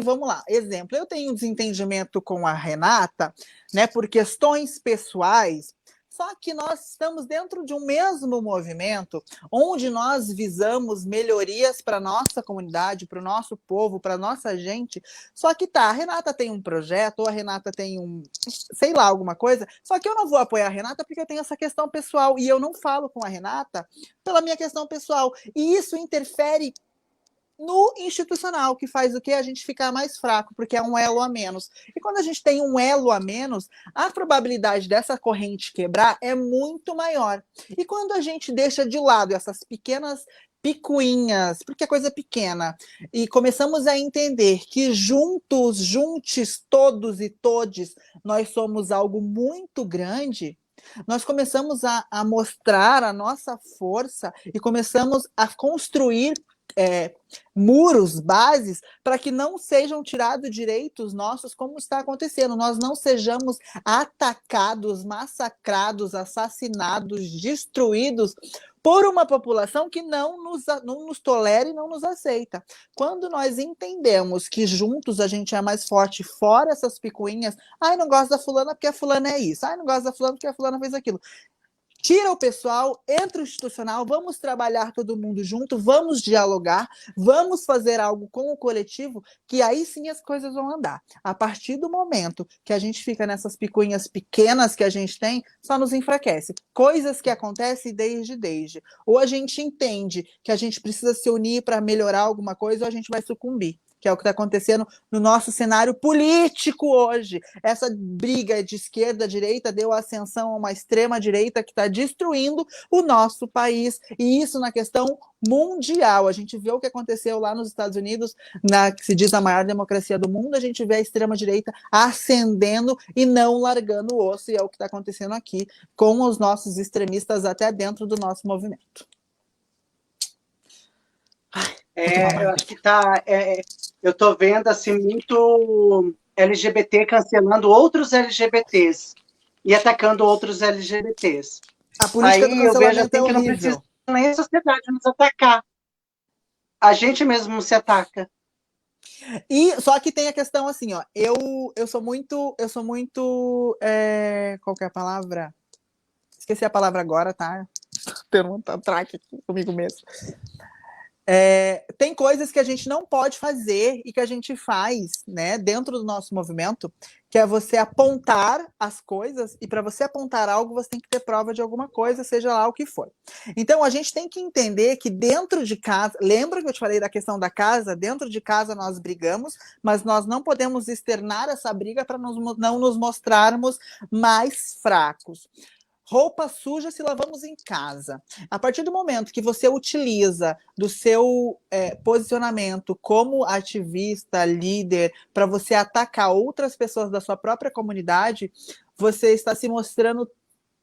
Vamos lá, exemplo, eu tenho um desentendimento com a Renata, né, por questões pessoais. Só que nós estamos dentro de um mesmo movimento, onde nós visamos melhorias para a nossa comunidade, para o nosso povo, para a nossa gente. Só que a Renata tem um projeto, ou a Renata tem sei lá, alguma coisa, só que eu não vou apoiar a Renata porque eu tenho essa questão pessoal, e eu não falo com a Renata pela minha questão pessoal. E isso interfere no institucional, que faz o quê? A gente ficar mais fraco, porque é um elo a menos. E quando a gente tem um elo a menos, a probabilidade dessa corrente quebrar é muito maior. E quando a gente deixa de lado essas pequenas picuinhas, porque é coisa pequena, e começamos a entender que juntos, todos e todes, nós somos algo muito grande, nós começamos a mostrar a nossa força e começamos a construir muros, bases, para que não sejam tirados direitos nossos, como está acontecendo. Nós não sejamos atacados, massacrados, assassinados, destruídos por uma população que não nos tolera e não nos aceita. Quando nós entendemos que juntos a gente é mais forte, fora essas picuinhas, não gosto da fulana porque a fulana é isso, não gosto da fulana porque a fulana fez aquilo. Tira o pessoal, entra o institucional, vamos trabalhar todo mundo junto, vamos dialogar, vamos fazer algo com o coletivo, que aí sim as coisas vão andar. A partir do momento que a gente fica nessas picuinhas pequenas que a gente tem, só nos enfraquece. Coisas que acontecem desde. Ou a gente entende que a gente precisa se unir para melhorar alguma coisa, ou a gente vai sucumbir, que é o que está acontecendo no nosso cenário político hoje. Essa briga de esquerda-direita deu ascensão a uma extrema-direita que está destruindo o nosso país, e isso na questão mundial. A gente vê o que aconteceu lá nos Estados Unidos, que se diz a maior democracia do mundo, a gente vê a extrema-direita ascendendo e não largando o osso, e é o que está acontecendo aqui com os nossos extremistas até dentro do nosso movimento. Eu acho que eu tô vendo assim muito LGBT cancelando outros LGBTs e atacando outros LGBTs. A política do cancelamento eu vejo assim, que horrível. não precisa nem a sociedade nos atacar. A gente mesmo se ataca. E só que tem a questão assim, eu sou muito qual que é a palavra? Esqueci a palavra agora, tá? Tendo um traque aqui comigo mesmo. Tem coisas que a gente não pode fazer e que a gente faz, né, dentro do nosso movimento, que é você apontar as coisas, e para você apontar algo, você tem que ter prova de alguma coisa, seja lá o que for. Então, a gente tem que entender que dentro de casa, lembra que eu te falei da questão da casa? Dentro de casa nós brigamos, mas nós não podemos externar essa briga para não nos mostrarmos mais fracos. Roupa suja se lavamos em casa. A partir do momento que você utiliza do seu posicionamento como ativista, líder, para você atacar outras pessoas da sua própria comunidade, você está se mostrando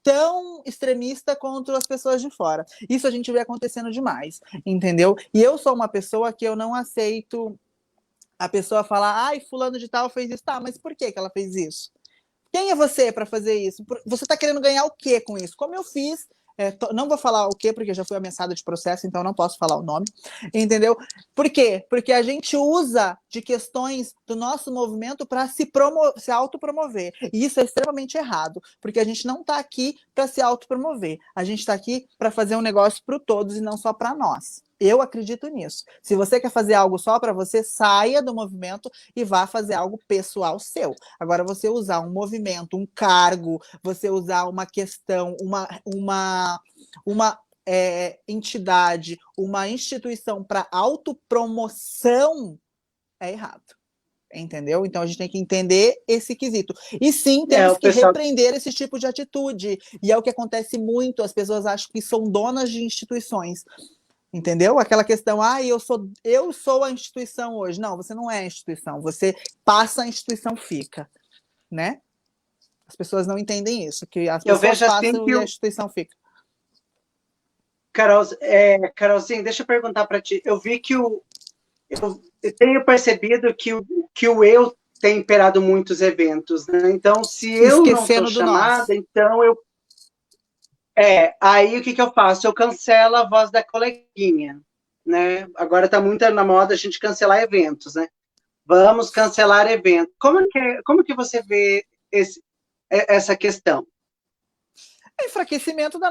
tão extremista contra as pessoas de fora. Isso a gente vê acontecendo demais, entendeu? E eu sou uma pessoa que eu não aceito a pessoa falar, fulano de tal fez isso. Tá, mas por que ela fez isso? Quem é você para fazer isso? Você está querendo ganhar o quê com isso? Como eu fiz não vou falar o quê, porque já fui ameaçada de processo, então não posso falar o nome, entendeu? Por quê? Porque a gente usa de questões do nosso movimento para se autopromover. E isso é extremamente errado, porque a gente não está aqui para se autopromover. A gente está aqui para fazer um negócio para todos e não só para nós. Eu acredito nisso. Se você quer fazer algo só para você, saia do movimento e vá fazer algo pessoal seu. Agora, você usar um movimento, um cargo, você usar uma questão, uma entidade, uma instituição para autopromoção, é errado. Entendeu? Então a gente tem que entender esse quesito. E sim, temos que repreender esse tipo de atitude. E é o que acontece muito, as pessoas acham que são donas de instituições. Entendeu? Aquela questão, eu sou a instituição hoje. Não, você não é a instituição. Você passa, a instituição fica. Né? As pessoas não entendem isso, que as pessoas passam e a instituição fica. Carolzinha, deixa eu perguntar para ti. Eu vi que eu tenho percebido que o eu tem imperado muitos eventos, né? Então, se eu não sou chamada, então eu... aí o que eu faço? Eu cancelo a voz da coleguinha, né? Agora está muito na moda a gente cancelar eventos, né? Vamos cancelar eventos. Como que você vê essa questão? Enfraquecimento da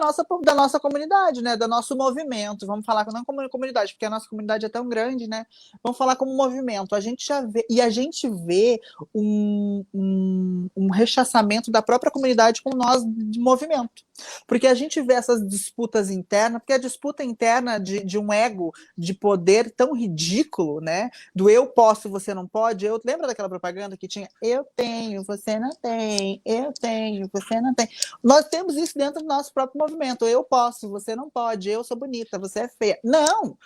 nossa comunidade, né? Do nosso movimento. Vamos falar não como comunidade, porque a nossa comunidade é tão grande, né? Vamos falar como movimento. A gente vê um rechaçamento da própria comunidade com nós de movimento. Porque a gente vê essas disputas internas, porque a disputa interna de um ego de poder tão ridículo, né? Do eu posso, você não pode. Lembra daquela propaganda que tinha eu tenho, você não tem, eu tenho, você não tem. Nós temos isso dentro do nosso próprio movimento. Eu posso, você não pode, eu sou bonita, você é feia. Não!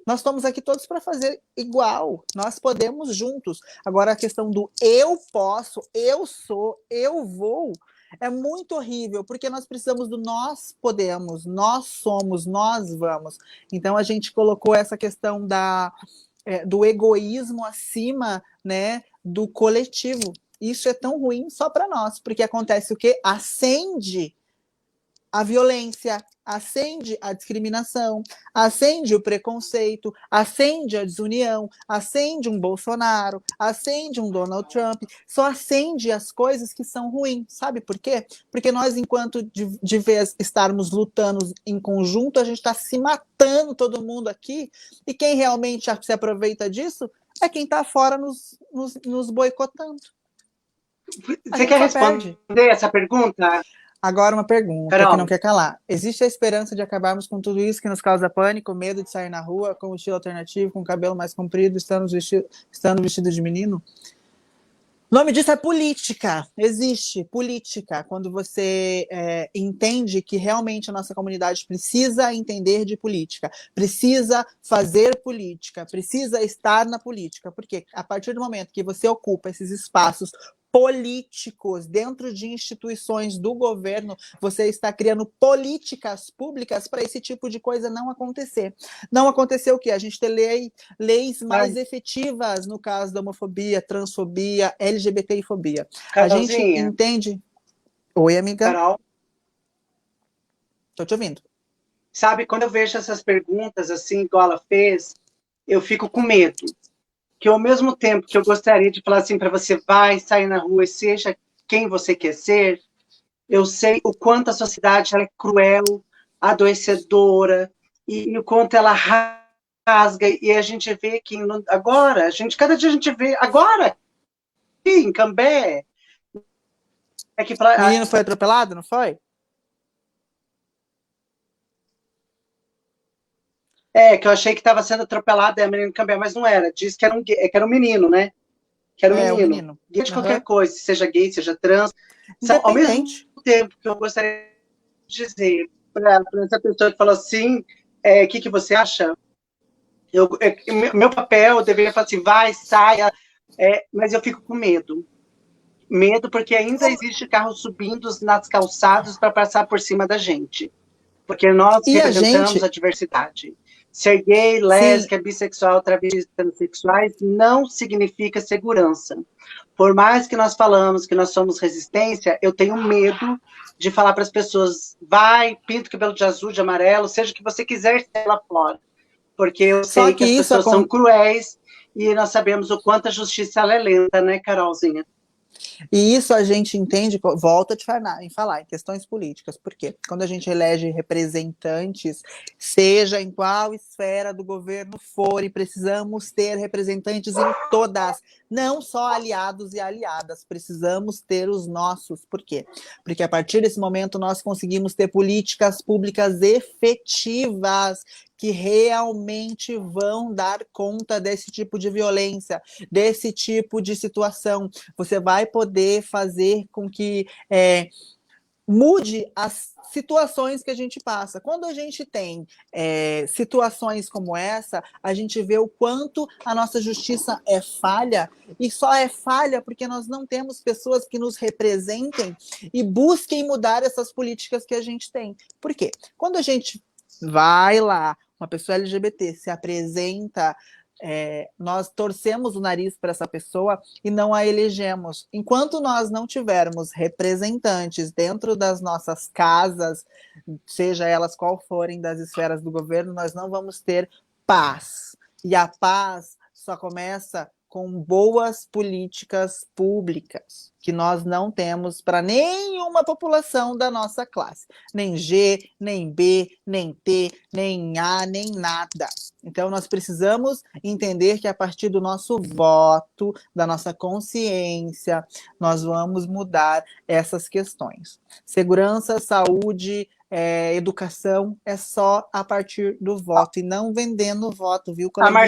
Nós estamos aqui todos para fazer igual. Nós podemos juntos. Agora, a questão do eu posso, eu sou, eu vou, é muito horrível, porque nós precisamos do nós podemos, nós somos, nós vamos. Então, a gente colocou essa questão do egoísmo acima, né, do coletivo. Isso é tão ruim só para nós, porque acontece o quê? Acende a violência, acende a discriminação, acende o preconceito, acende a desunião, acende um Bolsonaro, acende um Donald Trump, só acende as coisas que são ruins. Sabe por quê? Porque nós, enquanto de vez estarmos lutando em conjunto, a gente está se matando todo mundo aqui, e quem realmente se aproveita disso é quem está fora nos boicotando. Você quer responder essa pergunta? Agora uma pergunta, Carol, que não quer calar. Existe a esperança de acabarmos com tudo isso que nos causa pânico, medo de sair na rua, com um estilo alternativo, com o cabelo mais comprido, estando vestido de menino? O nome disso é política. Existe política. Quando você entende que realmente a nossa comunidade precisa entender de política, precisa fazer política, precisa estar na política. Porque a partir do momento que você ocupa esses espaços políticos dentro de instituições do governo, você está criando políticas públicas para esse tipo de coisa não acontecer. Não aconteceu o quê? A gente ter leis mais efetivas no caso da homofobia, transfobia, LGBTI-fobia. A gente entende... Oi, amiga. Carol. Estou te ouvindo. Sabe, quando eu vejo essas perguntas assim, igual ela fez, eu fico com medo. Que ao mesmo tempo que eu gostaria de falar assim para você, vai, sai na rua e seja quem você quer ser, eu sei o quanto a sociedade ela é cruel, adoecedora, e o quanto ela rasga, e a gente vê que agora, cada dia a gente vê, agora, aqui em Cambé, o menino foi atropelado, não foi? Que eu achei que estava sendo atropelada a menina Cambé, mas não era. Diz que era um menino, né? Que era um menino. Gay de qualquer coisa, seja gay, seja trans. Ao mesmo tempo que eu gostaria de dizer para essa pessoa que falou assim, o que você acha? Meu papel, eu deveria falar assim, vai, saia, mas eu fico com medo. Medo porque ainda existe carros subindo nas calçadas para passar por cima da gente. Porque nós representamos a diversidade. Ser gay, lésbica, bissexual, travesti, transexuais não significa segurança. Por mais que nós falamos que nós somos resistência, eu tenho medo de falar para as pessoas, vai, pinta o cabelo de azul, de amarelo, seja o que você quiser ser lá fora. Porque eu Só sei que que as isso pessoas são cruéis e nós sabemos o quanto a justiça ela é lenta, né, Carolzinha? E isso a gente entende, volta em falar em questões políticas, porque quando a gente elege representantes, seja em qual esfera do governo for, e precisamos ter representantes em todas, não só aliados e aliadas, precisamos ter os nossos. Por quê? Porque a partir desse momento nós conseguimos ter políticas públicas efetivas que realmente vão dar conta desse tipo de violência, desse tipo de situação. Você vai poder fazer com que mude as situações que a gente passa. Quando a gente tem situações como essa, a gente vê o quanto a nossa justiça é falha, e só é falha porque nós não temos pessoas que nos representem e busquem mudar essas políticas que a gente tem. Por quê? Quando a gente vai lá, uma pessoa LGBT se apresenta, nós torcemos o nariz para essa pessoa e não a elegemos. Enquanto nós não tivermos representantes dentro das nossas casas, seja elas qual forem das esferas do governo, nós não vamos ter paz. E a paz só começa com boas políticas públicas, que nós não temos para nenhuma população da nossa classe. Nem G, nem B, nem T, nem A, nem nada. Então, nós precisamos entender que a partir do nosso voto, da nossa consciência, nós vamos mudar essas questões. Segurança, saúde, educação é só a partir do voto, e não vendendo o voto, viu, coleguinha?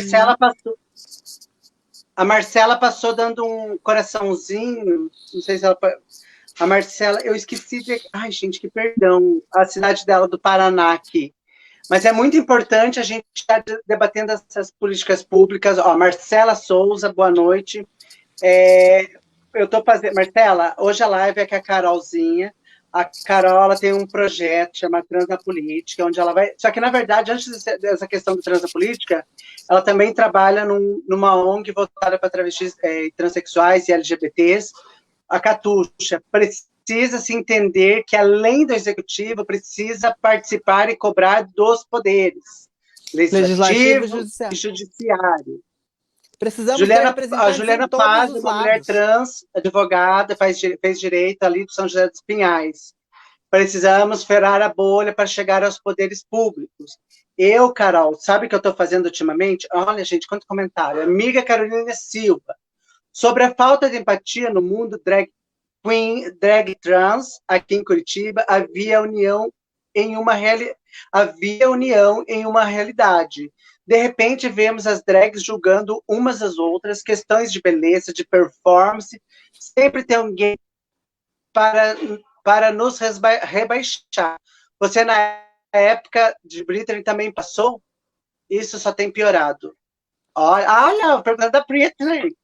A Marcela passou dando um coraçãozinho, não sei se ela... A Marcela, eu esqueci de... Ai, gente, que perdão. A cidade dela, do Paraná, aqui. Mas é muito importante a gente estar debatendo essas políticas públicas. Ó, Marcela Souza, boa noite. Eu estou fazendo... Marcela, hoje a live é com a Carolzinha. A Carol, ela tem um projeto chamado Trans na Política, onde ela vai... Só que, na verdade, antes dessa questão do Trans na Política, ela também trabalha numa ONG voltada para travestis, transexuais e LGBTs, a Catuxa. Precisa se entender que, além do executivo, precisa participar e cobrar dos poderes legislativo e judiciário. Precisamos ter representantes a Juliana em todos Paz, os uma lados. mulher trans, advogada, fez direito ali do São José dos Pinhais. Precisamos furar a bolha para chegar aos poderes públicos. Eu, Carol, sabe o que eu estou fazendo ultimamente? Olha, gente, quanto comentário. Amiga Carolina Silva, sobre a falta de empatia no mundo drag queen, drag trans, aqui em Curitiba, havia união em uma realidade. De repente, vemos as drags julgando umas às outras, questões de beleza, de performance, sempre tem alguém para nos rebaixar. Você, na época de Britney, também passou? Isso só tem piorado. Olha, a pergunta da Britney.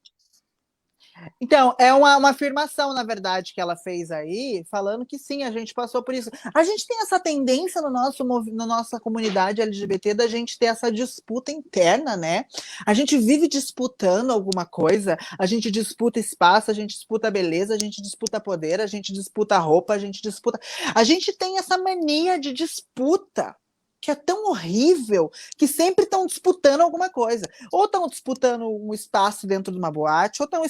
Então, é uma afirmação, na verdade, que ela fez aí, falando que sim, a gente passou por isso. A gente tem essa tendência na nossa comunidade LGBT da gente ter essa disputa interna, né? A gente vive disputando alguma coisa, a gente disputa espaço, a gente disputa beleza, a gente disputa poder, a gente disputa roupa, a gente disputa... A gente tem essa mania de disputa, que é tão horrível, que sempre estão disputando alguma coisa. Ou estão disputando um espaço dentro de uma boate, ou estão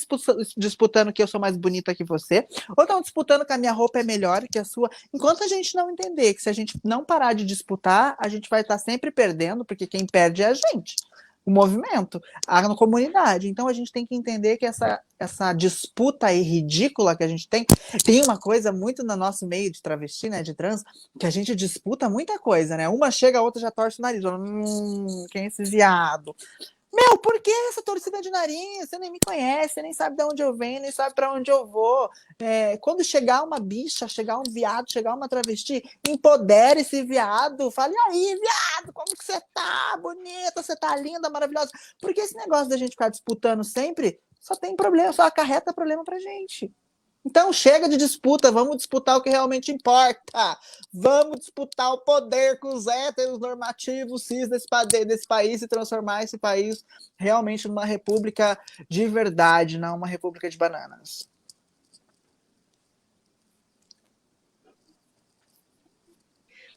disputando que eu sou mais bonita que você, ou estão disputando que a minha roupa é melhor que a sua. Enquanto a gente não entender que se a gente não parar de disputar, a gente vai estar sempre perdendo, porque quem perde é a gente, o movimento, a comunidade. Então a gente tem que entender que essa disputa aí ridícula que a gente tem uma coisa muito no nosso meio de travesti, né, de trans, que a gente disputa muita coisa, né? Uma chega, a outra já torce o nariz. Quem é esse viado? Meu, por que essa torcida de nariz? Você nem me conhece, você nem sabe de onde eu venho, nem sabe para onde eu vou. Quando chegar uma bicha, chegar um viado, chegar uma travesti, empodere esse viado. Fale, e aí, viado, como que você tá? Bonita, você tá linda, maravilhosa. Porque esse negócio da gente ficar disputando sempre só tem problema, só acarreta problema pra gente. Então chega de disputa, vamos disputar o que realmente importa. Vamos disputar o poder com os héteros normativos cis desse país e transformar esse país realmente numa república de verdade, não uma república de bananas.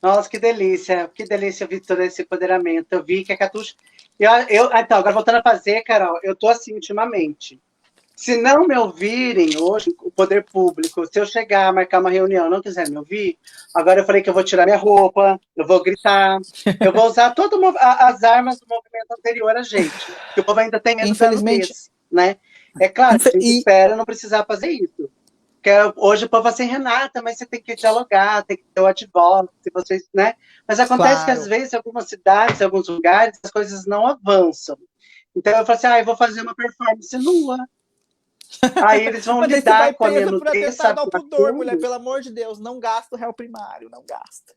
Nossa, que delícia ouvir todo esse empoderamento. Eu vi que a Catuxa. Então, agora voltando a fazer, Carol, eu tô assim ultimamente. Se não me ouvirem hoje, o poder público, se eu chegar, marcar uma reunião, não quiser me ouvir, agora eu falei que eu vou tirar minha roupa, eu vou gritar, eu vou usar todas as armas do movimento anterior a gente, que o povo ainda tem medo dano Infelizmente. desse, né? É claro, a gente E espera não precisar fazer isso. Porque hoje o povo fala assim, Renata, mas você tem que dialogar, tem que ter o advogado, se vocês, né? Mas acontece que, às claro. vezes, em algumas cidades, em alguns lugares, as coisas não avançam. Então eu falo assim, eu vou fazer uma performance nua. Aí eles vão Mas daí você vai lidar com a minha presa por nudez, atentado sabe? ao pudor, mulher. Pelo amor de Deus, não gasta o réu primário, não gasta.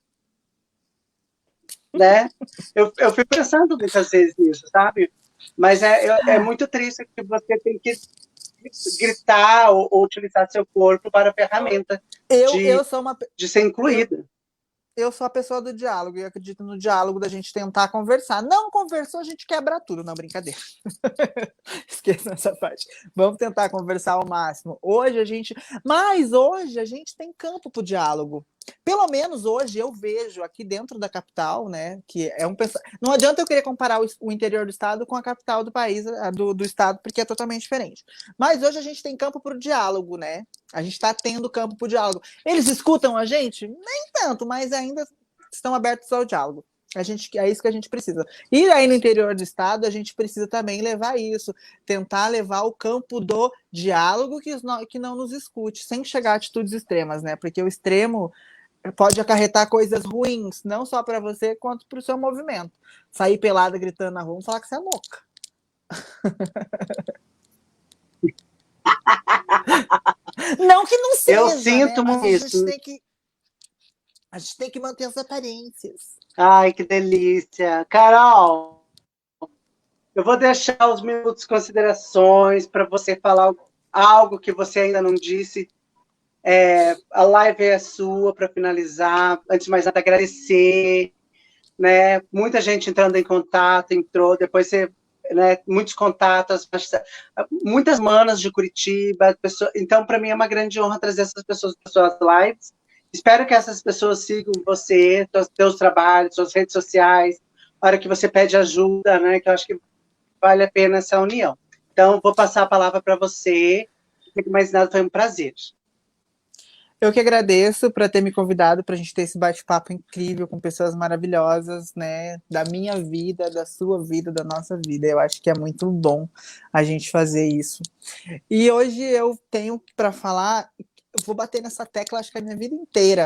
Né? Eu fui pensando muitas vezes nisso, sabe? Mas é muito triste que você tem que gritar ou utilizar seu corpo para ferramenta Eu sou uma de ser incluída. eu sou a pessoa do diálogo e eu acredito no diálogo da gente tentar conversar. Não conversou, a gente quebra tudo, não, brincadeira. Esqueça essa parte. Vamos tentar conversar ao máximo. Mas hoje a gente tem campo para o diálogo. Pelo menos hoje eu vejo aqui dentro da capital, né, que é não adianta eu querer comparar o interior do estado com a capital do país, do estado, porque é totalmente diferente. Mas hoje a gente tem campo para o diálogo, né? A gente está tendo campo para o diálogo. Eles escutam a gente? Nem tanto, mas ainda estão abertos ao diálogo. É isso que a gente precisa. E aí no interior do estado, a gente precisa também levar isso, tentar levar o campo do diálogo que não nos escute, sem chegar a atitudes extremas, né? Porque o extremo pode acarretar coisas ruins, não só para você, quanto para o seu movimento. Sair pelada gritando na rua, vamos falar que você é louca. Não que não seja, Eu sinto, né? Mas isso. a gente tem que manter as aparências. Ai, que delícia. Carol, eu vou deixar os minutos de considerações para você falar algo que você ainda não disse. A live é sua para finalizar. Antes de mais nada, agradecer. Né? Muita gente entrando em contato, entrou, depois você, né, muitos contatos, muitas manas de Curitiba, então para mim é uma grande honra trazer essas pessoas para suas lives. Espero que essas pessoas sigam você, seus trabalhos, suas redes sociais, a hora que você pede ajuda, né, que eu acho que vale a pena essa união. Então, vou passar a palavra para você. Mais nada, foi um prazer. Eu que agradeço por ter me convidado para a gente ter esse bate-papo incrível com pessoas maravilhosas, né? Da minha vida, da sua vida, da nossa vida. Eu acho que é muito bom a gente fazer isso. E hoje eu tenho para falar, eu vou bater nessa tecla, acho que a minha vida inteira.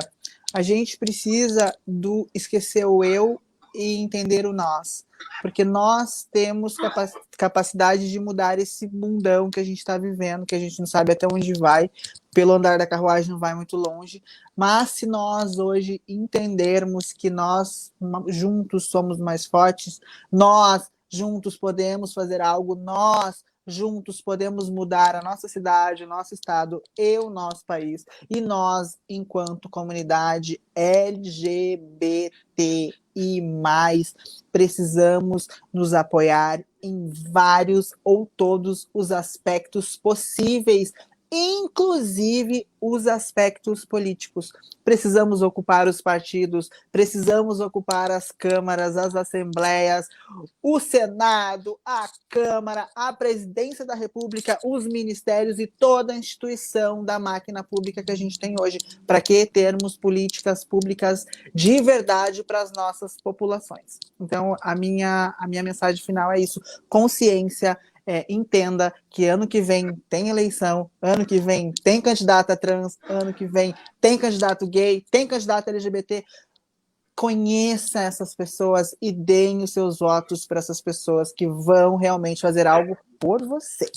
A gente precisa do esquecer o eu e entender o nós. Porque nós temos capacidade de mudar esse mundão que a gente está vivendo, que a gente não sabe até onde vai, pelo andar da carruagem não vai muito longe, mas se nós hoje entendermos que nós juntos somos mais fortes, nós juntos podemos fazer algo, nós juntos podemos mudar a nossa cidade, o nosso estado e o nosso país, e nós, enquanto comunidade LGBTI+, precisamos nos apoiar em vários ou todos os aspectos possíveis, inclusive os aspectos políticos. Precisamos ocupar os partidos, precisamos ocupar as câmaras, as assembleias, o Senado, a Câmara, a Presidência da República, os ministérios e toda a instituição da máquina pública que a gente tem hoje, para que termos políticas públicas de verdade para as nossas populações. Então, a minha mensagem final é isso: consciência. Entenda que ano que vem tem eleição, ano que vem tem candidata trans, ano que vem tem candidato gay, tem candidato LGBT. Conheça essas pessoas e deem os seus votos para essas pessoas que vão realmente fazer algo por você.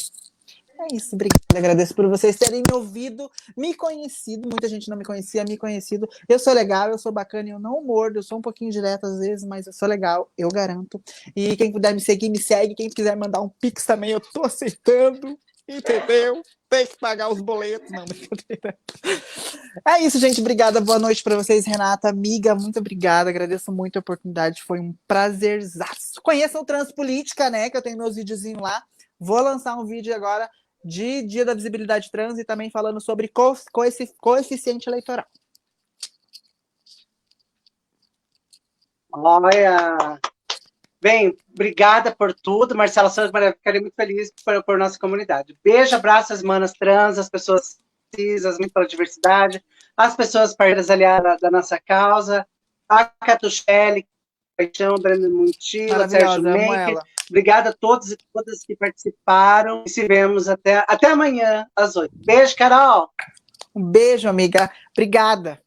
É isso, obrigada. Agradeço por vocês terem me ouvido, me conhecido. Muita gente não me conhecia, me conhecido. Eu sou legal, eu sou bacana, eu não mordo, eu sou um pouquinho direto às vezes, mas eu sou legal, eu garanto. E quem puder me seguir, me segue. Quem quiser mandar um pix também, eu tô aceitando, entendeu? Tem que pagar os boletos, não, brincadeira. É isso, gente. Obrigada. Boa noite para vocês, Renata, amiga. Muito obrigada. Agradeço muito a oportunidade. Foi um prazerzaço. Conheçam o Transpolítica, né? Que eu tenho meus videozinhos lá. Vou lançar um vídeo agora de Dia da Visibilidade Trans e também falando sobre coeficiente eleitoral. Olha. Bem, obrigada por tudo, Marcela Santos, ficaria muito feliz por nossa comunidade. Beijo, abraço às manas trans, às pessoas cis, as muito pela diversidade, as pessoas parceiras aliadas da nossa causa, a Catuchelli, Paixão, Brandon Montilo, a Sérgio Menker. Obrigada a todos e todas que participaram. E se vemos até amanhã, às 8. Beijo, Carol! Um beijo, amiga. Obrigada.